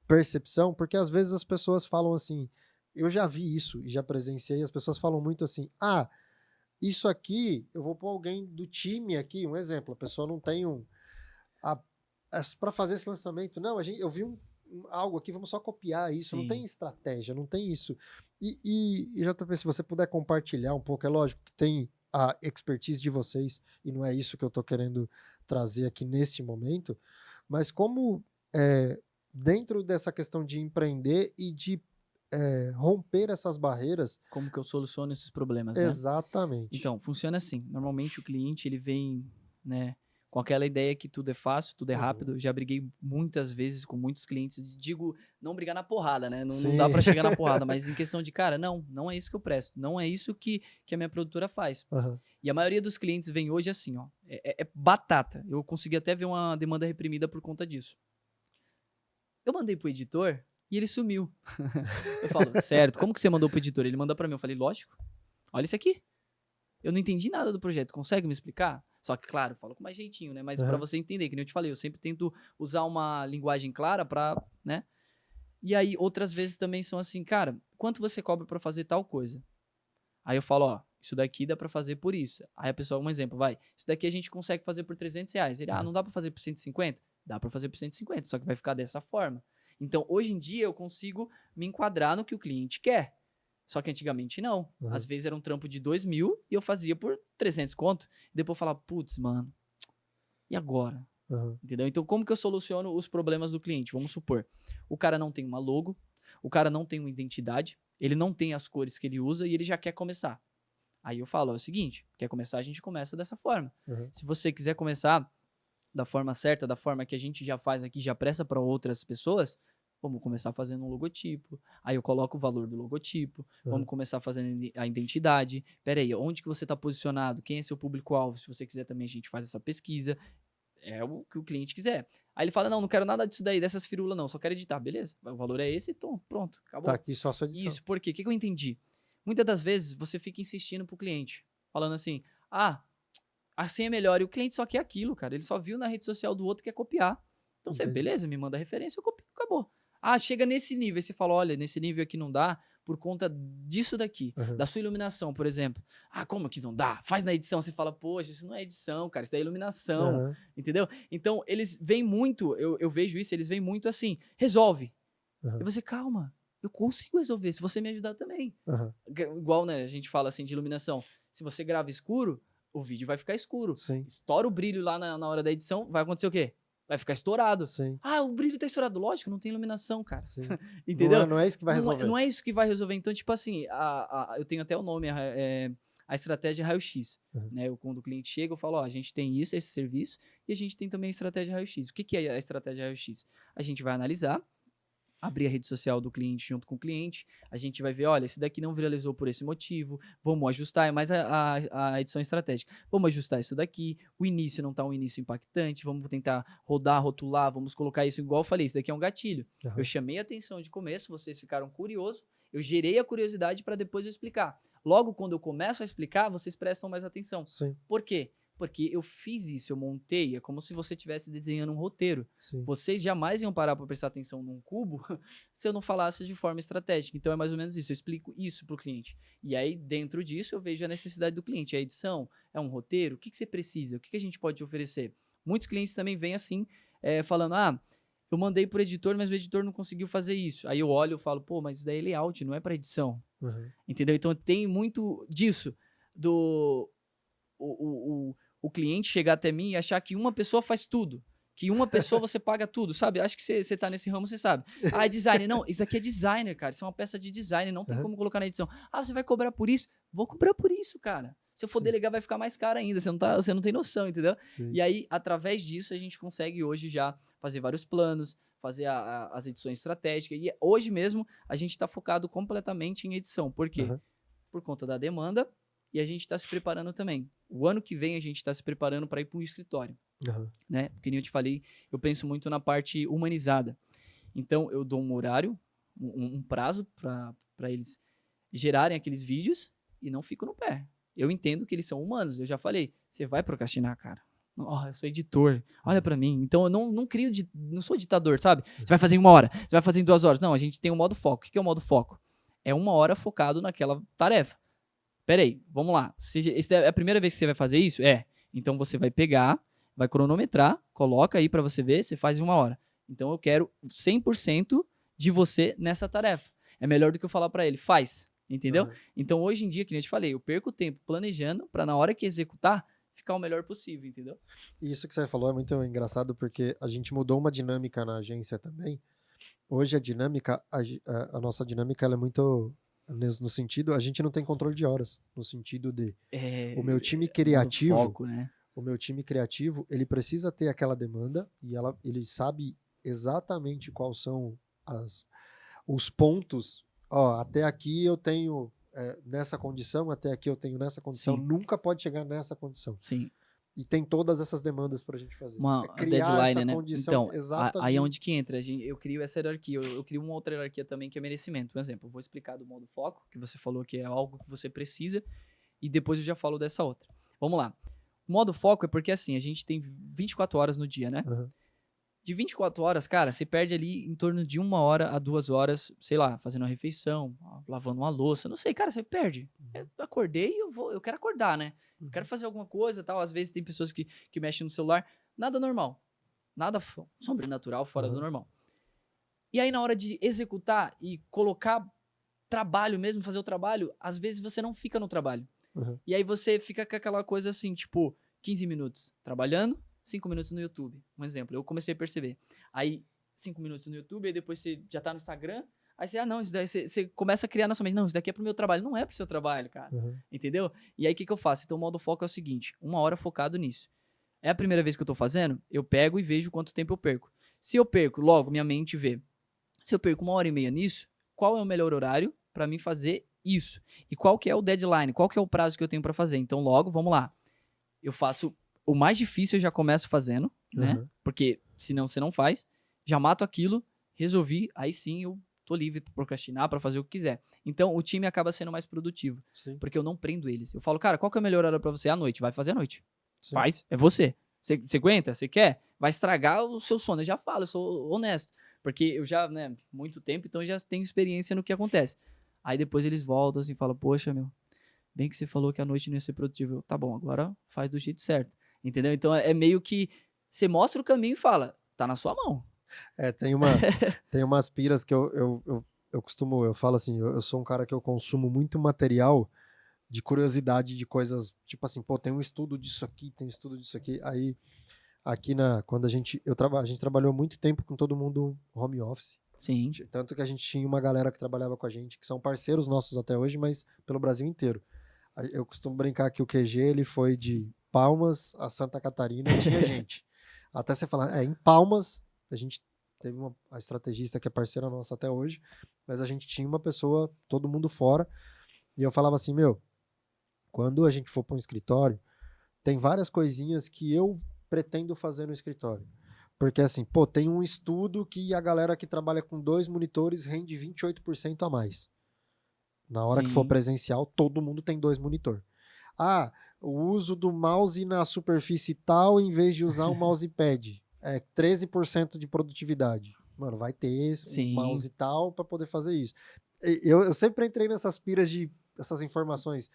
percepção, porque às vezes as pessoas falam assim, eu já vi isso e já presenciei, as pessoas falam muito assim, ah, isso aqui, eu vou pôr alguém do time aqui, um exemplo, a pessoa não tem para fazer esse lançamento, não, eu vi algo aqui, vamos só copiar isso, não tem estratégia, não tem isso. E JP, se você puder compartilhar um pouco, é lógico que tem a expertise de vocês, e não é isso que eu estou querendo trazer aqui neste momento, mas como dentro dessa questão de empreender e de romper essas barreiras... Como que eu soluciono esses problemas, né? Exatamente. Então, funciona assim. Normalmente o cliente, ele vem, né, com aquela ideia que tudo é fácil, tudo é rápido. Já briguei muitas vezes com muitos clientes. Digo, não brigar na porrada, né? Não dá pra chegar na porrada, mas em questão de, cara, não é isso que eu presto. Não é isso que a minha produtora faz. E a maioria dos clientes vem hoje assim, ó. É batata. Eu consegui até ver uma demanda reprimida por conta disso. Eu mandei pro editor e ele sumiu. Eu falo, certo, como que você mandou pro editor? Ele mandou pra mim. Eu falei, lógico. Olha isso aqui. Eu não entendi nada do projeto. Consegue me explicar? Só que, claro, falo com mais jeitinho, né? Mas pra você entender, que nem eu te falei, eu sempre tento usar uma linguagem clara pra, né? E aí, outras vezes também são assim, cara, quanto você cobra pra fazer tal coisa? Aí eu falo, ó, isso daqui dá pra fazer por isso. Aí a pessoa, um exemplo, vai, isso daqui a gente consegue fazer por R$300. Ele, não dá pra fazer por 150? Dá pra fazer por 150, só que vai ficar dessa forma. Então, hoje em dia, eu consigo me enquadrar no que o cliente quer. Só que antigamente não. Às vezes era um trampo de 2.000 e eu fazia por 300 conto. E depois eu falava, putz, mano, e agora? Entendeu? Então, como que eu soluciono os problemas do cliente? Vamos supor, o cara não tem uma logo, o cara não tem uma identidade, ele não tem as cores que ele usa e ele já quer começar. Aí eu falo, é o seguinte, quer começar, a gente começa dessa forma. Se você quiser começar da forma certa, da forma que a gente já faz aqui, já presta para outras pessoas, vamos começar fazendo um logotipo. Aí eu coloco o valor do logotipo. Vamos começar fazendo a identidade. Pera aí, onde que você está posicionado? Quem é seu público-alvo? Se você quiser também, a gente faz essa pesquisa. É o que o cliente quiser. Aí ele fala, não quero nada disso daí, dessas firulas não, só quero editar. Beleza, o valor é esse, então pronto, acabou. Tá aqui só a sua edição. Isso, por quê? O que eu entendi? Muitas das vezes você fica insistindo pro cliente, falando assim, assim é melhor. E o cliente só quer aquilo, cara. Ele só viu na rede social do outro que quer copiar. Então você, beleza, me manda a referência, eu copio, acabou. Chega nesse nível, aí você fala, olha, nesse nível aqui não dá por conta disso daqui, da sua iluminação, por exemplo. Como que não dá? Faz na edição. Você fala, poxa, isso não é edição, cara, isso é iluminação, entendeu? Então, eles vêm muito, eu vejo isso, eles vêm muito assim, resolve. E você, calma, eu consigo resolver, se você me ajudar também. Igual, né, a gente fala assim de iluminação, se você grava escuro, o vídeo vai ficar escuro. Estoura o brilho lá na hora da edição, vai acontecer o quê? Vai ficar estourado. O brilho tá estourado. Lógico, não tem iluminação, cara. Entendeu? Não é isso que vai resolver. Não é isso que vai resolver. Então, tipo assim, eu tenho até o nome, a estratégia raio-x. Né? Quando o cliente chega, eu falo, a gente tem isso, esse serviço, e a gente tem também a estratégia raio-x. O que é a estratégia raio-x? A gente vai analisar, abrir a rede social do cliente junto com o cliente, a gente vai ver, olha, esse daqui não viralizou por esse motivo, vamos ajustar, é mais a edição estratégica, vamos ajustar isso daqui, o início não está um início impactante, vamos tentar rodar, rotular, vamos colocar isso igual eu falei, isso daqui é um gatilho. Eu chamei a atenção de começo, vocês ficaram curiosos, eu gerei a curiosidade para depois eu explicar. Logo, quando eu começo a explicar, vocês prestam mais atenção. Por quê? Porque eu fiz isso, eu montei, é como se você estivesse desenhando um roteiro. Vocês jamais iam parar para prestar atenção num cubo se eu não falasse de forma estratégica. Então é mais ou menos isso, eu explico isso para o cliente. E aí, dentro disso, eu vejo a necessidade do cliente. É a edição? É um roteiro? O que você precisa? O que a gente pode te oferecer? Muitos clientes também vêm assim, falando, eu mandei para o editor, mas o editor não conseguiu fazer isso. Aí eu olho e falo, pô, mas isso daí é layout, não é para edição. Entendeu? Então tem muito disso, o cliente chegar até mim e achar que uma pessoa faz tudo. Que uma pessoa você paga tudo, sabe? Acho que você tá nesse ramo, você sabe. É designer. Não, isso aqui é designer, cara. Isso é uma peça de design, não tem como colocar na edição. Você vai cobrar por isso? Vou cobrar por isso, cara. Se eu for Sim. delegar, vai ficar mais caro ainda. Você não tem noção, entendeu? Sim. E aí, através disso, a gente consegue hoje já fazer vários planos, fazer as edições estratégicas. E hoje mesmo, a gente está focado completamente em edição. Por quê? Aham. Por conta da demanda, e a gente está se preparando também. O ano que vem, a gente está se preparando para ir para um escritório. Aham. Né? Porque, como eu te falei, eu penso muito na parte humanizada. Então, eu dou um horário, um prazo para eles gerarem aqueles vídeos e não fico no pé. Eu entendo que eles são humanos. Eu já falei, você vai procrastinar, cara. Oh, eu sou editor, olha pra mim. Então, eu não crio, não sou ditador, sabe? Você vai fazer em 1 hora, você vai fazer em 2 horas. Não, a gente tem um modo foco. O que é o modo foco? É 1 hora focado naquela tarefa. Peraí, vamos lá. Essa é a primeira vez que você vai fazer isso? É. Então, você vai pegar, vai cronometrar, coloca aí pra você ver, você faz em 1 hora. Então, eu quero 100% de você nessa tarefa. É melhor do que eu falar pra ele, faz, entendeu? Aham. Então, hoje em dia, que nem eu te falei, eu perco tempo planejando pra na hora que executar, ficar o melhor possível, entendeu? E isso que você falou é muito engraçado porque a gente mudou uma dinâmica na agência também. Hoje a dinâmica, a nossa dinâmica ela é muito no sentido, a gente não tem controle de horas, no sentido de o meu time criativo, Modo foco, né? ele precisa ter aquela demanda e ele sabe exatamente quais são os pontos. Ó, até aqui eu tenho nessa condição, até aqui eu tenho nessa condição, Sim. nunca pode chegar nessa condição. Sim. E tem todas essas demandas pra gente fazer. Uma Criar deadline, essa né? condição Então, exata aí é de... onde que entra. Eu crio essa hierarquia. Eu crio uma outra hierarquia também, que é merecimento. Por exemplo, eu vou explicar do modo foco, que você falou que é algo que você precisa, e depois eu já falo dessa outra. Vamos lá. O modo foco é porque, assim, a gente tem 24 horas no dia, né? Aham. De 24 horas, cara, você perde ali em torno de 1 hora a 2 horas, sei lá, fazendo uma refeição, lavando uma louça, não sei, cara, você perde. Eu acordei, eu quero acordar, né? Eu quero fazer alguma coisa, tal. Às vezes tem pessoas que mexem no celular, nada normal. Nada sobrenatural, fora do Aham. normal. E aí, na hora de executar e colocar trabalho mesmo, fazer o trabalho, às vezes você não fica no trabalho. Aham. E aí você fica com aquela coisa assim, tipo, 15 minutos trabalhando, 5 minutos no YouTube. Um exemplo, eu comecei a perceber. Aí, 5 minutos no YouTube, aí depois você já tá no Instagram, aí você, não, isso daí, você começa a criar na sua mente, não, isso daqui é pro meu trabalho. Não é pro seu trabalho, cara. Aham. Entendeu? E aí, o que eu faço? Então, o modo foco é o seguinte, 1 hora focado nisso. É a primeira vez que eu tô fazendo, eu pego e vejo quanto tempo eu perco. Se eu perco, logo, minha mente vê. Se eu perco 1 hora e meia nisso, qual é o melhor horário pra mim fazer isso? E qual que é o deadline? Qual que é o prazo que eu tenho pra fazer? Então, logo, vamos lá. Eu faço o mais difícil, eu já começo fazendo, né? Aham. Porque senão você não faz. Já mato aquilo, resolvi, aí sim eu tô livre pra procrastinar, pra fazer o que quiser. Então, o time acaba sendo mais produtivo, Sim. porque eu não prendo eles. Eu falo, cara, qual que é a melhor hora pra você? À noite. Vai fazer à noite. Sim. Faz, é você. Você aguenta? Você quer? Vai estragar o seu sono. Eu já falo, eu sou honesto. Porque eu já, né, muito tempo, então eu já tenho experiência no que acontece. Aí depois eles voltam assim e falam, poxa, meu, bem que você falou que a noite não ia ser produtiva. Eu, tá bom, agora faz do jeito certo. Entendeu? Então é meio que você mostra o caminho e fala, tá na sua mão. Tem umas piras que eu falo assim, eu sou um cara que eu consumo muito material de curiosidade de coisas, tipo assim, pô, tem um estudo disso aqui, tem um estudo disso aqui. Aí, aqui quando a gente trabalhou muito tempo com todo mundo home office. Sim. Tanto que a gente tinha uma galera que trabalhava com a gente, que são parceiros nossos até hoje, mas pelo Brasil inteiro. Eu costumo brincar que o QG, ele foi de Palmas a Santa Catarina, tinha gente. Até você falar, em Palmas, a gente teve a estrategista que é parceira nossa até hoje, mas a gente tinha uma pessoa, todo mundo fora, e eu falava assim, meu, quando a gente for para um escritório, tem várias coisinhas que eu pretendo fazer no escritório. Porque assim, pô, tem um estudo que a galera que trabalha com 2 monitores rende 28% a mais. Na hora que for Sim. presencial, todo mundo tem 2 monitores. Ah, o uso do mouse na superfície tal, em vez de usar um mousepad, 13% de produtividade. Mano, vai ter Sim. um mouse tal para poder fazer isso. Eu sempre entrei nessas piras essas informações.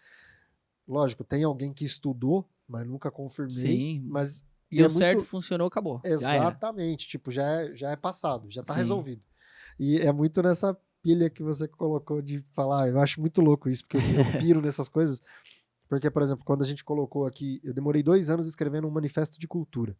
Lógico, tem alguém que estudou, mas nunca confirmei. Sim. Mas Deu certo, funcionou, acabou. Já era. Exatamente, tipo, já é passado, já tá Sim. resolvido. E é muito nessa pilha que você colocou de falar, eu acho muito louco isso, porque eu piro nessas coisas. Porque, por exemplo, quando a gente colocou aqui, eu demorei 2 anos escrevendo um manifesto de cultura.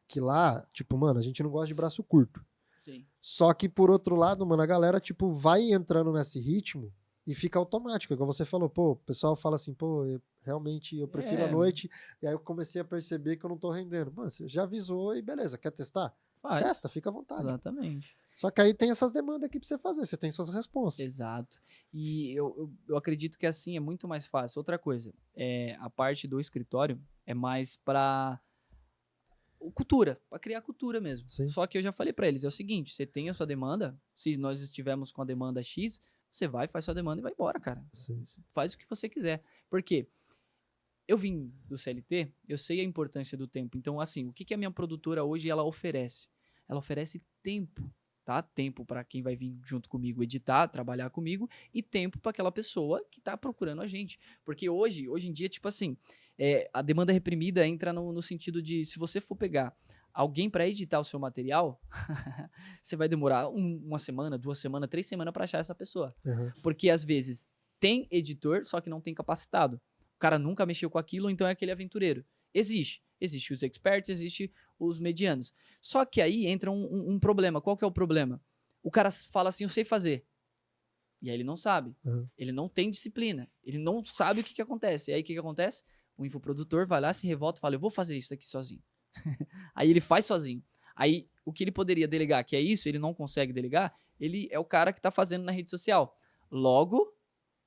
Que lá, tipo, mano, a gente não gosta de braço curto. Sim. Só que, por outro lado, mano, a galera, tipo, vai entrando nesse ritmo e fica automático, igual você falou, pô, o pessoal fala assim, pô, realmente eu prefiro a noite, e aí eu comecei a perceber que eu não tô rendendo. Mano, você já avisou e beleza, quer testar? Faz. Testa, fica à vontade. Exatamente. Só que aí tem essas demandas aqui pra você fazer, você tem suas responsas. Exato. E eu acredito que assim é muito mais fácil. Outra coisa, a parte do escritório é mais para cultura, para criar cultura mesmo. Sim. Só que eu já falei para eles, é o seguinte, você tem a sua demanda, se nós estivermos com a demanda X, você vai, faz sua demanda e vai embora, cara. Sim. Faz o que você quiser. Por quê? Eu vim do CLT, eu sei a importância do tempo. Então, assim, o que a minha produtora hoje ela oferece? Ela oferece tempo, tá? Tempo para quem vai vir junto comigo editar, trabalhar comigo, e tempo para aquela pessoa que tá procurando a gente. Porque hoje em dia, tipo assim, a demanda reprimida entra no sentido de, se você for pegar alguém para editar o seu material, você vai demorar uma semana, 2 semanas, 3 semanas para achar essa pessoa. Uhum. Porque às vezes tem editor, só que não tem capacitado. O cara nunca mexeu com aquilo, então é aquele aventureiro. Existe os experts, existe os medianos. Só que aí entra um problema. Qual que é o problema? O cara fala assim, eu sei fazer. E aí ele não sabe. Uhum. Ele não tem disciplina. Ele não sabe o que acontece. E aí o que acontece? O infoprodutor vai lá, se revolta e fala, eu vou fazer isso aqui sozinho. Aí ele faz sozinho. Aí o que ele poderia delegar, que é isso, ele não consegue delegar, ele é o cara que está fazendo na rede social. Logo,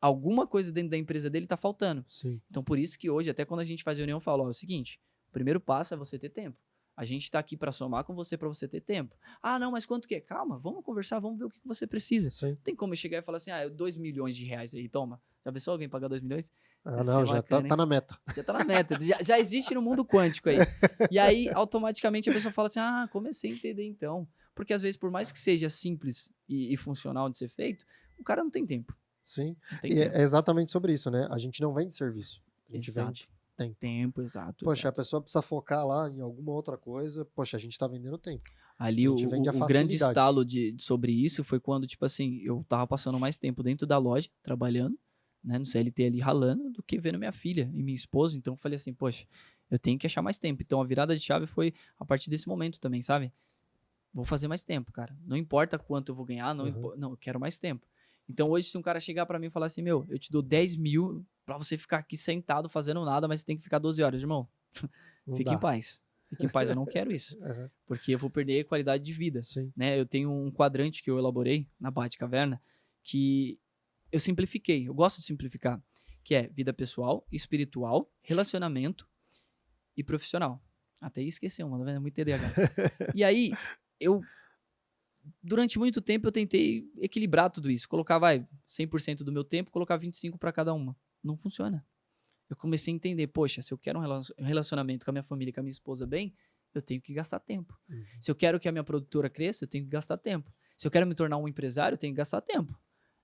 alguma coisa dentro da empresa dele está faltando. Sim. Então, por isso que hoje, até quando a gente faz reunião, eu falo, ó, é o seguinte, o primeiro passo é você ter tempo. A gente está aqui para somar com você, para você ter tempo. Ah, não, mas quanto que é? Calma, vamos conversar, vamos ver o que você precisa. Sim. Tem como eu chegar e falar assim, 2 milhões de reais aí, toma. Já pensou alguém pagar 2 milhões? Ah, não, já bacana, tá na meta. Já tá na meta. Já existe no mundo quântico aí. E aí, automaticamente, a pessoa fala assim, comecei a entender então. Porque às vezes, por mais que seja simples e funcional de ser feito, o cara não tem tempo. Sim. Não tem E tempo. é exatamente sobre isso, né? A gente não vende serviço. A gente Exato. vende tempo. Tempo, exato. Poxa, exato. a pessoa precisa focar lá em alguma outra coisa. Poxa, a gente tá vendendo tempo. Ali A o gente vende a grande facilidade. estalo sobre isso foi quando, tipo assim, eu tava passando mais tempo dentro da loja, trabalhando, né, no CLT ali ralando, do que vendo minha filha e minha esposa. Então eu falei assim, poxa, eu tenho que achar mais tempo. Então a virada de chave foi a partir desse momento também, sabe? Vou fazer mais tempo, cara. Não importa quanto eu vou ganhar, não, não, eu quero mais tempo. Então hoje, se um cara chegar pra mim e falar assim, meu, eu te dou 10 mil pra você ficar aqui sentado fazendo nada, mas você tem que ficar 12 horas, irmão. Fique em paz. Fique em paz, eu não quero isso. Uhum. Porque eu vou perder qualidade de vida. Sim. Né? Eu tenho um quadrante que eu elaborei na Batcaverna que eu simplifiquei. Eu gosto de simplificar. Que é vida pessoal, espiritual, relacionamento e profissional. Até esqueci uma, tá vendo? Muito TDAH. E aí, durante muito tempo eu tentei equilibrar tudo isso. Colocar, 100% do meu tempo, colocar 25% para cada uma. Não funciona. Eu comecei a entender, poxa, se eu quero um relacionamento com a minha família, com a minha esposa bem, eu tenho que gastar tempo. Uhum. Se eu quero que a minha produtora cresça, eu tenho que gastar tempo. Se eu quero me tornar um empresário, eu tenho que gastar tempo.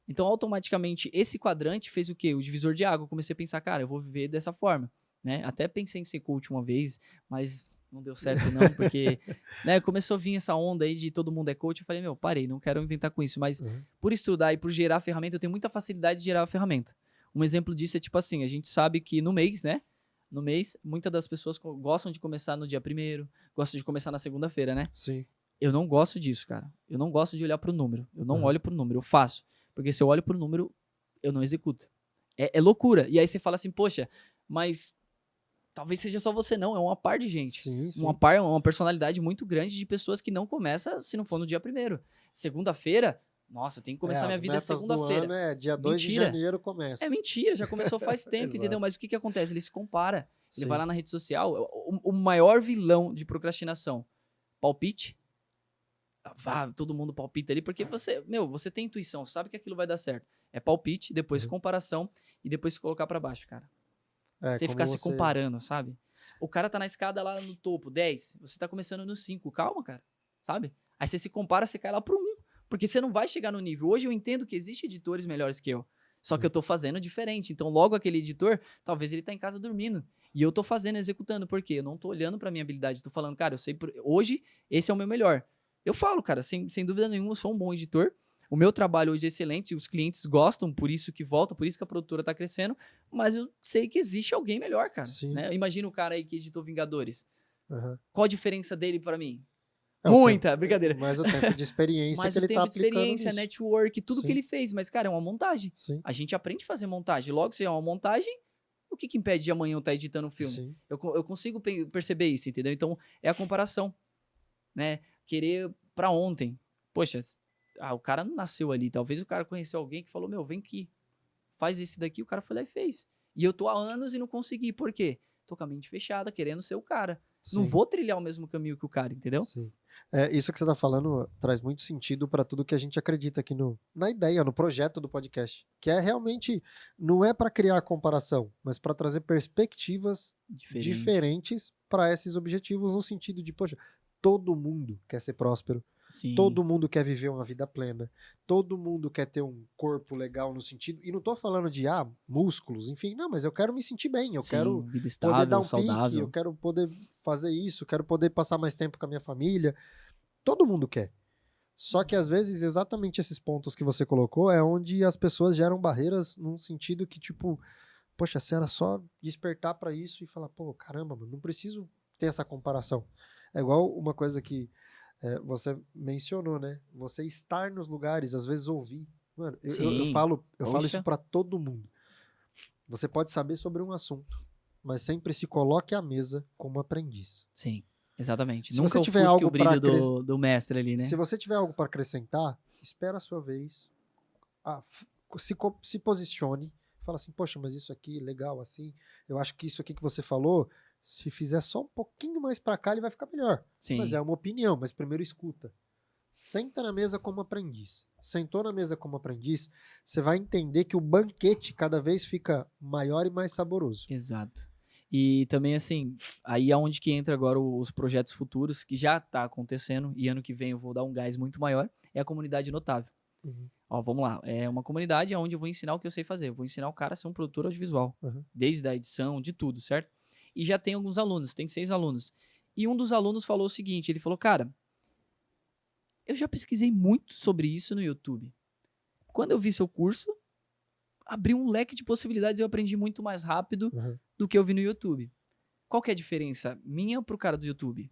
Então, automaticamente, esse quadrante fez o quê? O divisor de água. Eu comecei a pensar, cara, eu vou viver dessa forma. Né? Até pensei em ser coach uma vez, mas não deu certo não, porque né, começou a vir essa onda aí de todo mundo é coach. Eu falei, parei, não quero inventar com isso. Mas por estudar e por gerar ferramenta, eu tenho muita facilidade de gerar a ferramenta. Um exemplo disso é tipo assim, a gente sabe que no mês, né? No mês, muitas das pessoas gostam de começar no dia 1º, gostam de começar na segunda-feira, né? Sim. Eu não gosto disso, cara. Eu não gosto de olhar pro número. Eu não olho pro número, eu faço. Porque se eu olho pro número, eu não executo. É loucura. E aí você fala assim, poxa, mas talvez seja só você não, é uma par de gente. Sim, sim. Uma personalidade muito grande de pessoas que não começa se não for no dia 1º. Segunda-feira, nossa, tem que começar minha vida segunda-feira. Dia 2 de janeiro começa. É mentira, já começou faz tempo, entendeu? Mas o que acontece? Ele se compara. Ele Sim. vai lá na rede social. O maior vilão de procrastinação, palpite. Todo mundo palpita ali, porque você tem intuição, sabe que aquilo vai dar certo. É palpite, depois comparação e depois se colocar pra baixo, cara. Você ficar se comparando, sabe? O cara tá na escada lá no topo, 10. Você tá começando no 5. Calma, cara. Sabe? Aí você se compara, você cai lá pro 1. Porque você não vai chegar no nível. Hoje eu entendo que existem editores melhores que eu. Só que eu tô fazendo diferente. Então, logo aquele editor, talvez ele tá em casa dormindo. E eu tô fazendo, executando. Por quê? Eu não tô olhando pra minha habilidade. Tô falando, cara, eu sei... Hoje, esse é o meu melhor. Eu falo, cara, sem dúvida nenhuma, eu sou um bom editor. O meu trabalho hoje é excelente. Os clientes gostam, por isso que voltam, por isso que a produtora tá crescendo. Mas eu sei que existe alguém melhor, cara. Né? Imagina o cara aí que editou Vingadores. Qual a diferença dele pra mim? Muita, brincadeira. Mas o tempo de experiência Mas que o ele tempo tá de aplicando experiência, nisso. network, tudo Sim. que ele fez. Mas, cara, é uma montagem. Sim, A gente aprende a fazer montagem. Logo, se é uma montagem, o que impede de amanhã eu estar editando um filme? sim. Eu consigo perceber isso, entendeu? Então, é a comparação, né? Querer pra ontem. Poxa, o cara não nasceu ali. Talvez o cara conheceu alguém que falou, meu, vem aqui, faz esse daqui. O cara foi lá e fez. E eu tô há anos e não consegui. Por quê? Tô com a mente fechada, querendo ser o cara. Não Sim. vou trilhar o mesmo caminho que o cara, entendeu? Sim. Isso que você está falando traz muito sentido para tudo que a gente acredita aqui na ideia, no projeto do podcast, que é realmente, não é para criar comparação, mas para trazer perspectivas diferentes para esses objetivos, no sentido de, poxa, todo mundo quer ser próspero, Sim. todo mundo quer viver uma vida plena, todo mundo quer ter um corpo legal no sentido, e não estou falando de músculos, enfim, não, mas eu quero me sentir bem, eu quero vida estável, poder dar um saudável. pique, eu quero poder fazer isso, quero poder passar mais tempo com a minha família. Todo mundo quer. Só que às vezes exatamente esses pontos que você colocou é onde as pessoas geram barreiras num sentido que tipo, poxa, se era só despertar para isso e falar, pô, caramba, mano, não preciso ter essa comparação. É igual uma coisa que você mencionou, né? Você estar nos lugares, às vezes ouvir. Mano, eu falo isso para todo mundo. Você pode saber sobre um assunto, mas sempre se coloque à mesa como aprendiz. Sim, exatamente. Se Nunca você tiver algo o brilho do mestre ali, né? Se você tiver algo para acrescentar, espera a sua vez, se posicione, fala assim, poxa, mas isso aqui, legal, assim, eu acho que isso aqui que você falou, se fizer só um pouquinho mais para cá, ele vai ficar melhor. Sim. Mas é uma opinião, mas primeiro escuta. Senta na mesa como aprendiz. Sentou na mesa como aprendiz, você vai entender que o banquete cada vez fica maior e mais saboroso. Exato. E também, assim, aí é onde que entra agora os projetos futuros, que já tá acontecendo, e ano que vem eu vou dar um gás muito maior, é a comunidade notável. Uhum. Ó, vamos lá, é uma comunidade onde eu vou ensinar o que eu sei fazer, eu vou ensinar o cara a ser um produtor audiovisual, desde a edição, de tudo, certo? E já tem alguns alunos, tem 6 alunos. E um dos alunos falou o seguinte, ele falou, cara, eu já pesquisei muito sobre isso no YouTube. Quando eu vi seu curso, abriu um leque de possibilidades e eu aprendi muito mais rápido do que eu vi no YouTube. Qual que é a diferença minha pro cara do YouTube?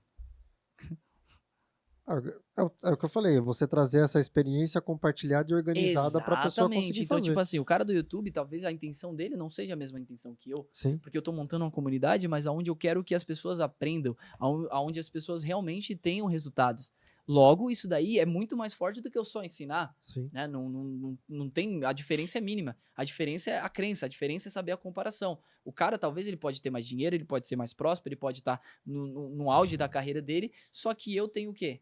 É o que eu falei, você trazer essa experiência compartilhada e organizada para a pessoa conseguir então, fazer. tipo assim, o cara do YouTube, talvez a intenção dele não seja a mesma intenção que eu. Sim. Porque eu tô montando uma comunidade, mas aonde eu quero que as pessoas aprendam, aonde as pessoas realmente tenham resultados. Logo, isso daí é muito mais forte do que eu só ensinar. Sim. Né? Não tem, a diferença é mínima. A diferença é a crença, a diferença é saber a comparação. O cara, talvez, ele pode ter mais dinheiro, ele pode ser mais próspero, ele pode estar no auge da carreira dele, só que eu tenho o quê?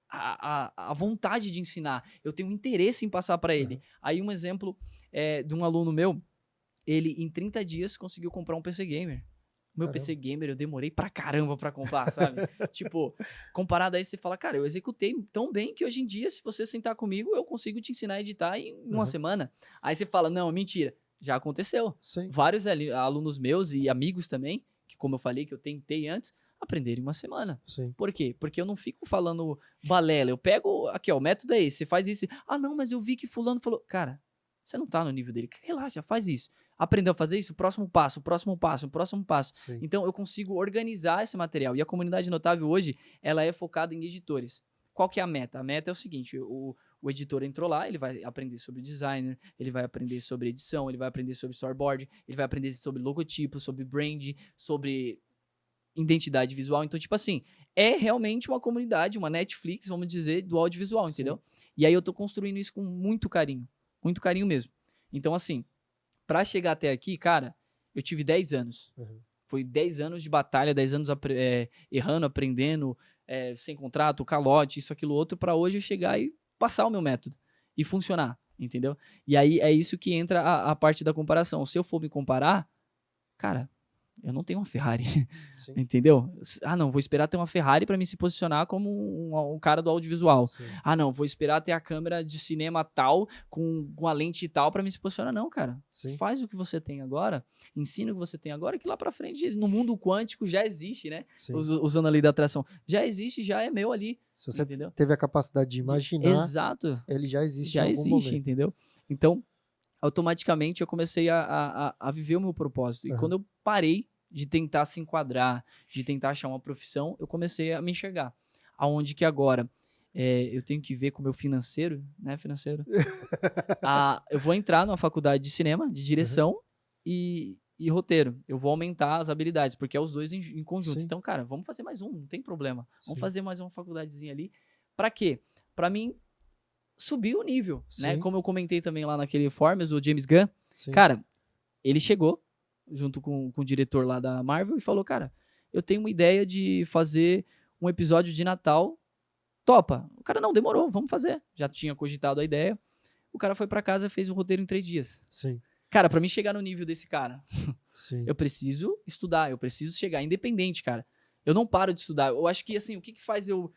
A vontade de ensinar. Eu tenho interesse em passar para ele. Aí um exemplo de um aluno meu, ele em 30 dias conseguiu comprar um PC Gamer. Meu PC Gamer eu demorei pra caramba pra comprar, sabe? Tipo, comparado a isso, você fala, cara, eu executei tão bem que hoje em dia, se você sentar comigo, eu consigo te ensinar a editar em uma semana. Aí você fala, não, mentira. Já aconteceu. Sim. Vários alunos meus e amigos também, que como eu falei, que eu tentei antes, aprenderam em uma semana. Sim. Por quê? Porque eu não fico falando balela. Eu pego, aqui ó, o método é esse, você faz isso. Ah, não, mas eu vi que fulano falou. Cara, você não tá no nível dele. Relaxa, faz isso. Aprendeu a fazer isso? Próximo passo, próximo passo, próximo passo. Sim. Então, eu consigo organizar esse material. E a comunidade notável hoje, ela é focada em editores. Qual que é a meta? A meta é o seguinte, o editor entrou lá, ele vai aprender sobre designer, ele vai aprender sobre edição, ele vai aprender sobre storyboard, ele vai aprender sobre logotipo, sobre brand, sobre identidade visual. Então, tipo assim, é realmente uma comunidade, uma Netflix, vamos dizer, do audiovisual, entendeu? E aí eu tô construindo isso com muito carinho mesmo. Então, assim, pra chegar até aqui, cara, eu tive 10 anos. Foi 10 anos de batalha, 10 anos errando, aprendendo, sem contrato, calote, isso, aquilo, outro, pra hoje eu chegar e passar o meu método e funcionar, entendeu? E aí é isso que entra a parte da comparação. Se eu for me comparar, cara, eu não tenho uma Ferrari, entendeu? Ah, não, vou esperar ter uma Ferrari para me se posicionar como um cara do audiovisual. Sim. Ah, não, vou esperar ter a câmera de cinema tal, com a lente tal para me se posicionar. Não, cara. Sim. Faz o que você tem agora, ensina o que você tem agora, que lá para frente, no mundo quântico, já existe, né? Usando a lei da atração. Já existe, já é meu ali. Se você teve a capacidade de imaginar, exato, ele já existe já em algum momento. Entendeu? Então, automaticamente eu comecei a viver o meu propósito. E quando eu parei de tentar se enquadrar, de tentar achar uma profissão, eu comecei a me enxergar. aonde que agora eu tenho que ver com o meu financeiro, né, eu vou entrar numa faculdade de cinema, de direção e roteiro. Eu vou aumentar as habilidades, porque é os dois em conjunto. Sim. Então, cara, vamos fazer mais um, não tem problema. Vamos Sim. fazer mais uma faculdadezinha ali. Pra quê? Pra mim subir o nível, né? Sim. Como eu comentei também lá naquele Informes, o James Gunn. Sim. Cara, ele chegou junto com o diretor lá da Marvel e falou, cara, eu tenho uma ideia de fazer um episódio de Natal. Topa. O cara, não, demorou, vamos fazer. Já tinha cogitado a ideia. O cara foi pra casa e fez o roteiro em 3 dias. Sim. Cara, pra mim chegar no nível desse cara, Sim. eu preciso estudar, eu preciso chegar independente, cara. Eu não paro de estudar. Eu acho que, assim, o que faz eu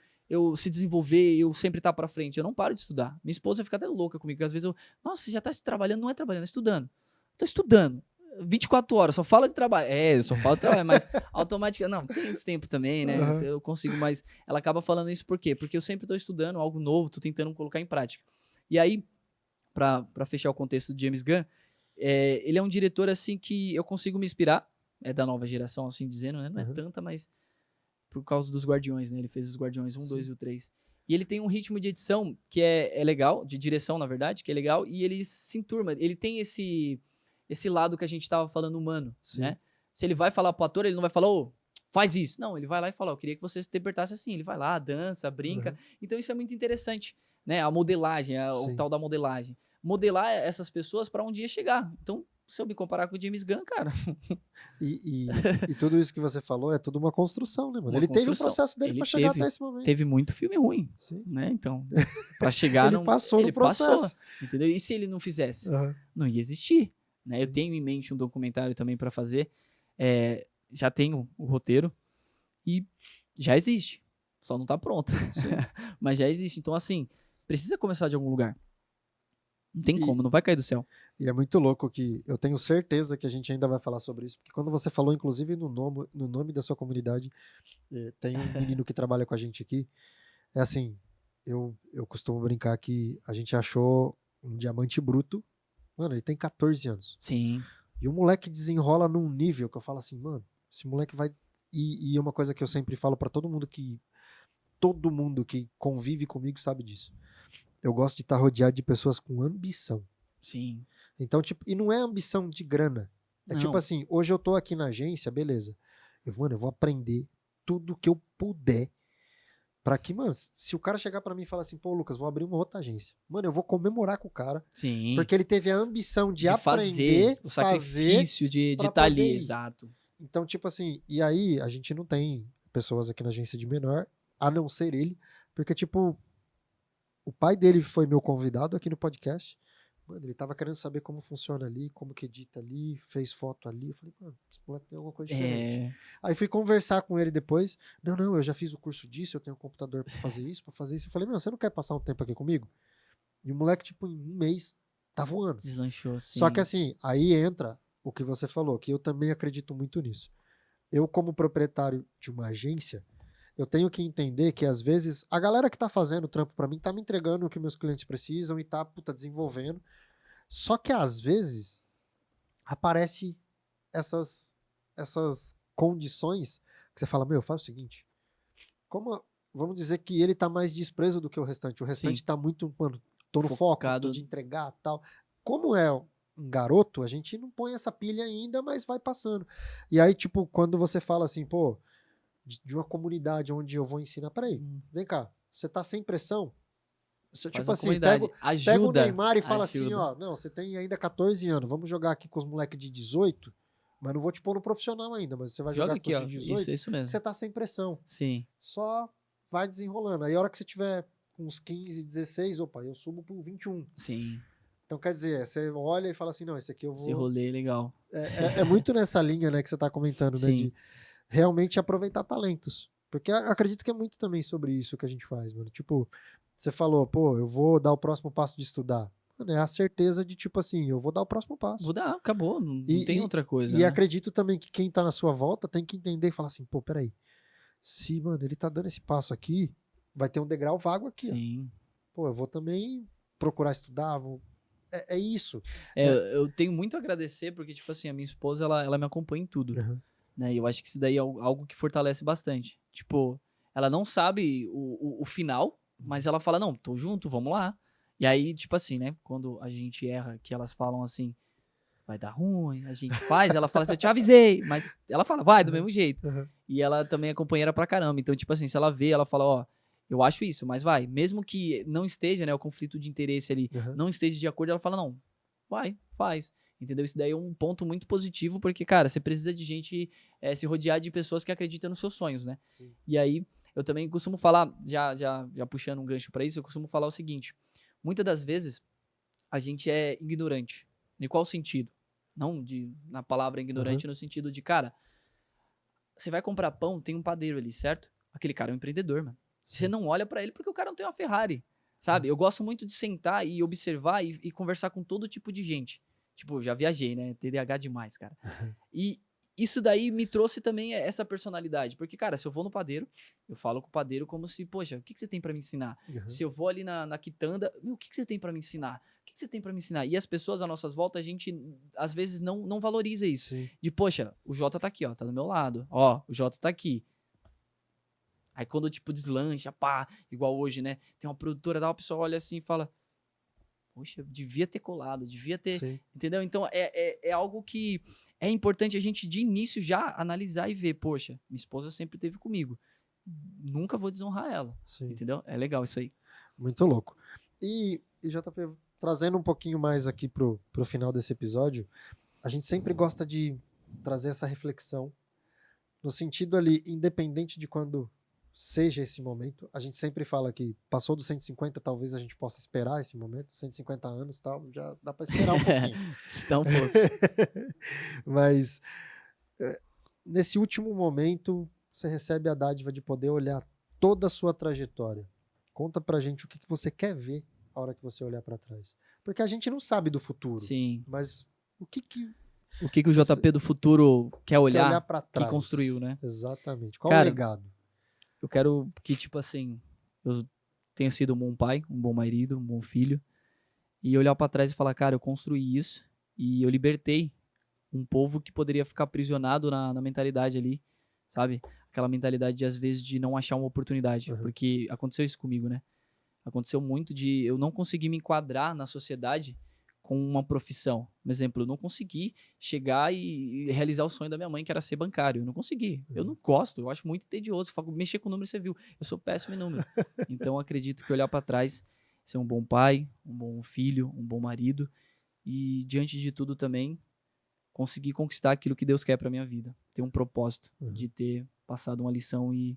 se desenvolver, eu sempre estar pra frente? Eu não paro de estudar. Minha esposa fica até louca comigo, porque às vezes nossa, você já tá trabalhando? Não é trabalhando, é estudando. Tô estudando. 24 horas, só fala de trabalho. Eu só falo de trabalho, mas automaticamente. Não, tem esse tempo também, né? Uhum. Eu consigo, mas ela acaba falando isso por quê? Porque eu sempre tô estudando algo novo, tô tentando colocar em prática. E aí, pra fechar o contexto do James Gunn, ele é um diretor, assim, que eu consigo me inspirar. É da nova geração, assim dizendo, né? Não é tanta, mas por causa dos Guardiões, né? Ele fez os Guardiões 1, 2 e o 3. E ele tem um ritmo de edição que é legal, de direção, na verdade, que é legal, e ele se enturma. Ele tem esse lado que a gente tava falando humano, né? Se ele vai falar pro ator, ele não vai falar, faz isso. Não, ele vai lá e fala, eu queria que você se interpretasse assim. Ele vai lá, dança, brinca. Então isso é muito interessante, né? A modelagem, o tal da modelagem. Modelar essas pessoas para um dia chegar. Então, se eu me comparar com o James Gunn, cara... E tudo isso que você falou é tudo uma construção, né, mano? Ele teve o processo dele pra chegar até esse momento. Teve muito filme ruim, né? Então, pra chegar... ele passou no processo. Entendeu? E se ele não fizesse? Não ia existir. Né? Eu tenho em mente um documentário também para fazer. Já tenho o roteiro e já existe. Só não tá pronto. Mas já existe. Então, assim, precisa começar de algum lugar. Não tem como, não vai cair do céu. E é muito louco que eu tenho certeza que a gente ainda vai falar sobre isso, porque quando você falou, inclusive, no nome da sua comunidade, tem um menino que trabalha com a gente aqui. É assim, eu costumo brincar que a gente achou um diamante bruto. Mano, ele tem 14 anos. Sim. E o moleque desenrola num nível que eu falo assim, mano, esse moleque vai... E é uma coisa que eu sempre falo pra todo mundo que convive comigo sabe disso. Eu gosto de estar rodeado de pessoas com ambição. Sim. Então, tipo, e não é ambição de grana. É tipo assim, hoje eu tô aqui na agência, beleza. Eu vou aprender tudo que eu puder pra que, mano, se o cara chegar pra mim e falar assim, pô, Lucas, vou abrir uma outra agência. Mano, eu vou comemorar com o cara. Sim. Porque ele teve a ambição de aprender, o sacrifício de estar ali, exato. Então, tipo assim, e aí a gente não tem pessoas aqui na agência de menor, a não ser ele, porque, tipo, o pai dele foi meu convidado aqui no podcast. Mano, ele tava querendo saber como funciona ali, como que edita ali, fez foto ali. Eu falei, mano, esse moleque tem alguma coisa diferente. Aí fui conversar com ele depois. Não, eu já fiz o curso disso, eu tenho um computador pra fazer isso, pra fazer isso. Eu falei, meu, você não quer passar um tempo aqui comigo? E o moleque, tipo, em um mês, tá voando. Deslanchou, sim. Só que assim, aí entra o que você falou, que eu também acredito muito nisso. Eu, como proprietário de uma agência, eu tenho que entender que, às vezes, a galera que tá fazendo o trampo pra mim tá me entregando o que meus clientes precisam e tá, desenvolvendo. Só que, às vezes, aparece essas condições que você fala, meu, faz o seguinte, vamos dizer que ele tá mais desprezo do que o restante. O restante tá muito, mano, tô no foco, tô de entregar e tal. Como é um garoto, a gente não põe essa pilha ainda, mas vai passando. E aí, tipo, quando você fala assim, pô, de uma comunidade onde eu vou ensinar, peraí, vem cá, você tá sem pressão? Tipo assim, pega o Neymar e fala assim, ó, não, você tem ainda 14 anos, vamos jogar aqui com os moleques de 18, mas não vou te pôr no profissional ainda, mas você vai jogar aqui, com os de 18, isso mesmo. Você tá sem pressão. Sim. Só vai desenrolando. Aí a hora que você tiver com uns 15, 16, opa, eu subo pro 21. Sim. Então, quer dizer, você olha e fala assim, não, esse aqui eu vou... Esse rolê é legal. É muito nessa linha, né, que você tá comentando, né, de realmente aproveitar talentos. Porque eu acredito que é muito também sobre isso que a gente faz, mano. Tipo, você falou, pô, eu vou dar o próximo passo de estudar. Mano, é a certeza de, tipo assim, eu vou dar o próximo passo. Vou dar, acabou, não tem outra coisa. E acredito também que quem tá na sua volta tem que entender e falar assim, pô, peraí, se, mano, ele tá dando esse passo aqui, vai ter um degrau vago aqui. Sim. Ó. Pô, eu vou também procurar estudar, É isso. Eu tenho muito a agradecer, porque, tipo assim, a minha esposa, ela me acompanha em tudo. Né? E eu acho que isso daí é algo que fortalece bastante. Tipo, ela não sabe o final, mas ela fala, não, tô junto, vamos lá. E aí, tipo assim, né, quando a gente erra, que elas falam assim, vai dar ruim, a gente faz, ela fala assim, eu te avisei, mas ela fala, vai, do mesmo jeito. E ela também é companheira pra caramba, então, tipo assim, se ela vê, ela fala, ó, eu acho isso, mas vai. Mesmo que não esteja, né, o conflito de interesse ali, não esteja de acordo, ela fala, não, vai, faz. Entendeu? Isso daí é um ponto muito positivo, porque, cara, você precisa de gente, se rodear de pessoas que acreditam nos seus sonhos, né? Sim. E aí, eu também costumo falar, já puxando um gancho pra isso, eu costumo falar o seguinte, muitas das vezes, a gente é ignorante. Em qual sentido? Não na palavra ignorante, no sentido de, cara, você vai comprar pão, tem um padeiro ali, certo? Aquele cara é um empreendedor, mano. Você não olha pra ele porque o cara não tem uma Ferrari, sabe? Eu gosto muito de sentar e observar e conversar com todo tipo de gente. Tipo, já viajei, né? TDAH demais, cara. E isso daí me trouxe também essa personalidade. Porque, cara, se eu vou no padeiro, eu falo com o padeiro como se, poxa, o que você tem pra me ensinar? Se eu vou ali na quitanda, o que você tem pra me ensinar? O que você tem pra me ensinar? E as pessoas à nossas voltas, a gente, às vezes, não valoriza isso. Sim. De, poxa, o Jota tá aqui, ó, tá do meu lado. Ó, o Jota tá aqui. Aí quando, tipo, deslancha, pá, igual hoje, né? Tem uma produtora, uma pessoa olha assim e fala, poxa, devia ter colado, devia ter, Sim. entendeu? Então, é algo que é importante a gente, de início, já analisar e ver, poxa, minha esposa sempre esteve comigo. Nunca vou desonrar ela, Sim. entendeu? É legal isso aí. Muito louco. E JP, trazendo um pouquinho mais aqui pro final desse episódio, a gente sempre gosta de trazer essa reflexão no sentido ali, independente de quando seja esse momento, a gente sempre fala que passou dos 150, talvez a gente possa esperar esse momento, 150 anos, tal, já dá para esperar um pouquinho. Então, pô. Mas nesse último momento, você recebe a dádiva de poder olhar toda a sua trajetória. Conta pra gente o que você quer ver a hora que você olhar para trás. Porque a gente não sabe do futuro. Sim. Mas o que o JP do futuro quer olhar para que trás? construiu, né? Exatamente. Qual Cara, o legado? Eu quero que, tipo assim, eu tenha sido um bom pai, um bom marido, um bom filho, e olhar pra trás e falar, cara, eu construí isso e eu libertei um povo que poderia ficar aprisionado na mentalidade ali, sabe? Aquela mentalidade de, às vezes, de não achar uma oportunidade, porque aconteceu isso comigo, né? Aconteceu muito de eu não conseguir me enquadrar na sociedade com uma profissão. Por exemplo, eu não consegui chegar e realizar o sonho da minha mãe, que era ser bancário. Eu não consegui. Eu não gosto, eu acho muito tedioso. Mexer com número, você viu. Eu sou péssimo em número. Então, acredito que olhar para trás, ser um bom pai, um bom filho, um bom marido e, diante de tudo também, conseguir conquistar aquilo que Deus quer para minha vida. Ter um propósito de ter passado uma lição e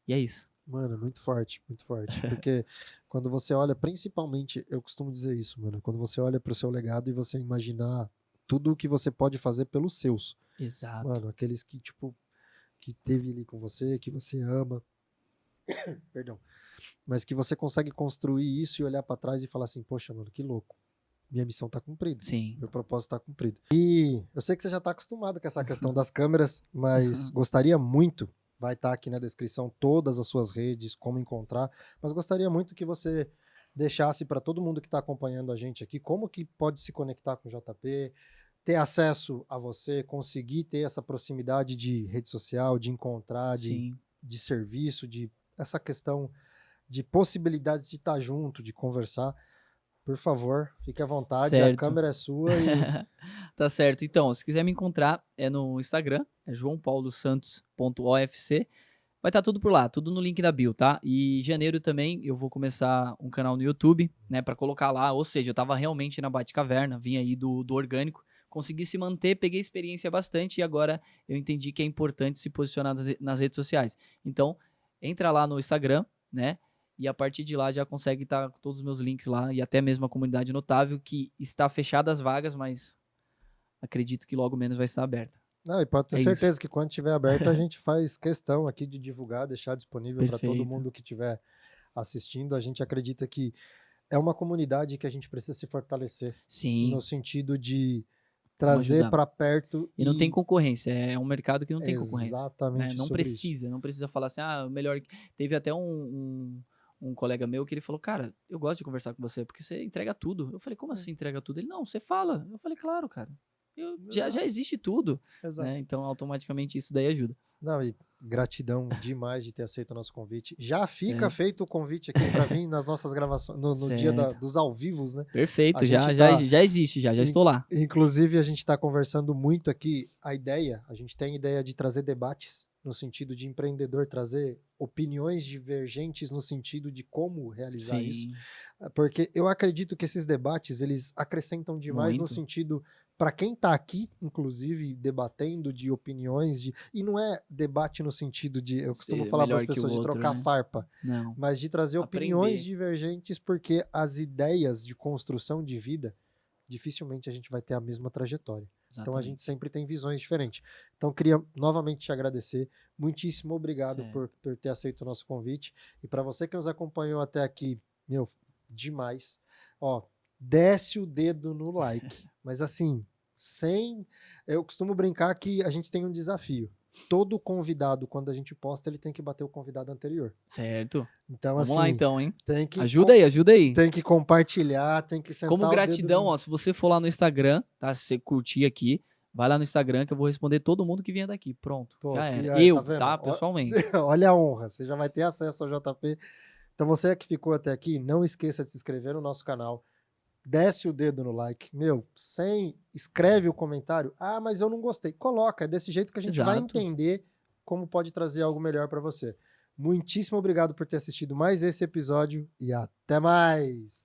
é isso. Mano, muito forte, muito forte. Porque quando você olha, principalmente, eu costumo dizer isso, mano, quando você olha pro seu legado e você imaginar tudo o que você pode fazer pelos seus. Exato. Mano, aqueles que, tipo, que teve ali com você, que você ama. Perdão. Mas que você consegue construir isso e olhar pra trás e falar assim, poxa, mano, que louco. Minha missão tá cumprida. Sim. Meu propósito tá cumprido. E eu sei que você já tá acostumado com essa questão das câmeras, mas gostaria muito, vai estar aqui na descrição todas as suas redes, como encontrar, mas gostaria muito que você deixasse para todo mundo que está acompanhando a gente aqui, como que pode se conectar com o JP, ter acesso a você, conseguir ter essa proximidade de rede social, de encontrar, de serviço, de essa questão de possibilidades de estar junto, de conversar. Por favor, fique à vontade, certo. A câmera é sua. E... Tá certo. Então, se quiser me encontrar, é no Instagram, é joaopaulosantos.ofc. Vai estar tudo por lá, tudo no link da bio, tá? E em janeiro também eu vou começar um canal no YouTube, né, pra colocar lá. Ou seja, eu tava realmente na Batcaverna, vim aí do orgânico, consegui se manter, peguei experiência bastante e agora eu entendi que é importante se posicionar nas redes sociais. Então, entra lá no Instagram, né? E a partir de lá já consegue estar com todos os meus links lá e até mesmo a comunidade notável, que está fechada as vagas, mas acredito que logo menos vai estar aberta. Não, e pode ter certeza que quando estiver aberto a gente faz questão aqui de divulgar, deixar disponível para todo mundo que estiver assistindo. A gente acredita que é uma comunidade que a gente precisa se fortalecer. Sim. No sentido de trazer para perto. E não tem concorrência, é um mercado que não tem concorrência. Exatamente. Né? Não precisa falar assim, o melhor. Teve até um colega meu que ele falou, cara, eu gosto de conversar com você, porque você entrega tudo. Eu falei, como assim entrega tudo? Ele, não, você fala. Eu falei, claro, cara. Já existe tudo. Né? Então, automaticamente, isso daí ajuda. Não, e gratidão demais de ter aceito o nosso convite. Já fica Certo. feito o convite aqui para vir nas nossas gravações, no dia Certo. dos ao vivos, né? Perfeito, A já, gente já, tá- já existe, já estou lá. Inclusive, a gente está conversando muito aqui, a gente tem ideia de trazer debates no sentido de empreendedor, trazer opiniões divergentes no sentido de como realizar isso. Sim, Porque eu acredito que esses debates, eles acrescentam demais no muito. sentido, para quem está aqui, inclusive, debatendo de opiniões, e não é debate no sentido de, eu costumo Ser falar para as melhor que o pessoas de outro, trocar né? farpa, Não. mas de trazer opiniões Aprender. divergentes, porque as ideias de construção de vida, dificilmente a gente vai ter a mesma trajetória. Então a Exatamente. gente sempre tem visões diferentes. Então queria novamente te agradecer. Muitíssimo obrigado Certo. por ter aceito o nosso convite. E para você que nos acompanhou até aqui, meu, demais. Ó, desce o dedo no like. Mas assim, eu costumo brincar que a gente tem um desafio. Todo convidado, quando a gente posta, ele tem que bater o convidado anterior. Certo. Então, Vamos assim, lá então, hein? tem que Ajuda aí, ajuda aí. tem que compartilhar, tem que sentar Como o dedo gratidão, no... ó, se você for lá no Instagram, tá? Se você curtir aqui, vai lá no Instagram que eu vou responder todo mundo que vier daqui. Pronto, Pô, já que era. aí, tá Eu, vendo? tá? Pessoalmente. Olha a honra, você já vai ter acesso ao JP. Então você que ficou até aqui, não esqueça de se inscrever no nosso canal. Desce o dedo no like. Meu, escreve o comentário. Ah, mas eu não gostei. Coloca, é desse jeito que a gente vai Exato. entender como pode trazer algo melhor para você. Muitíssimo obrigado por ter assistido mais esse episódio e até mais!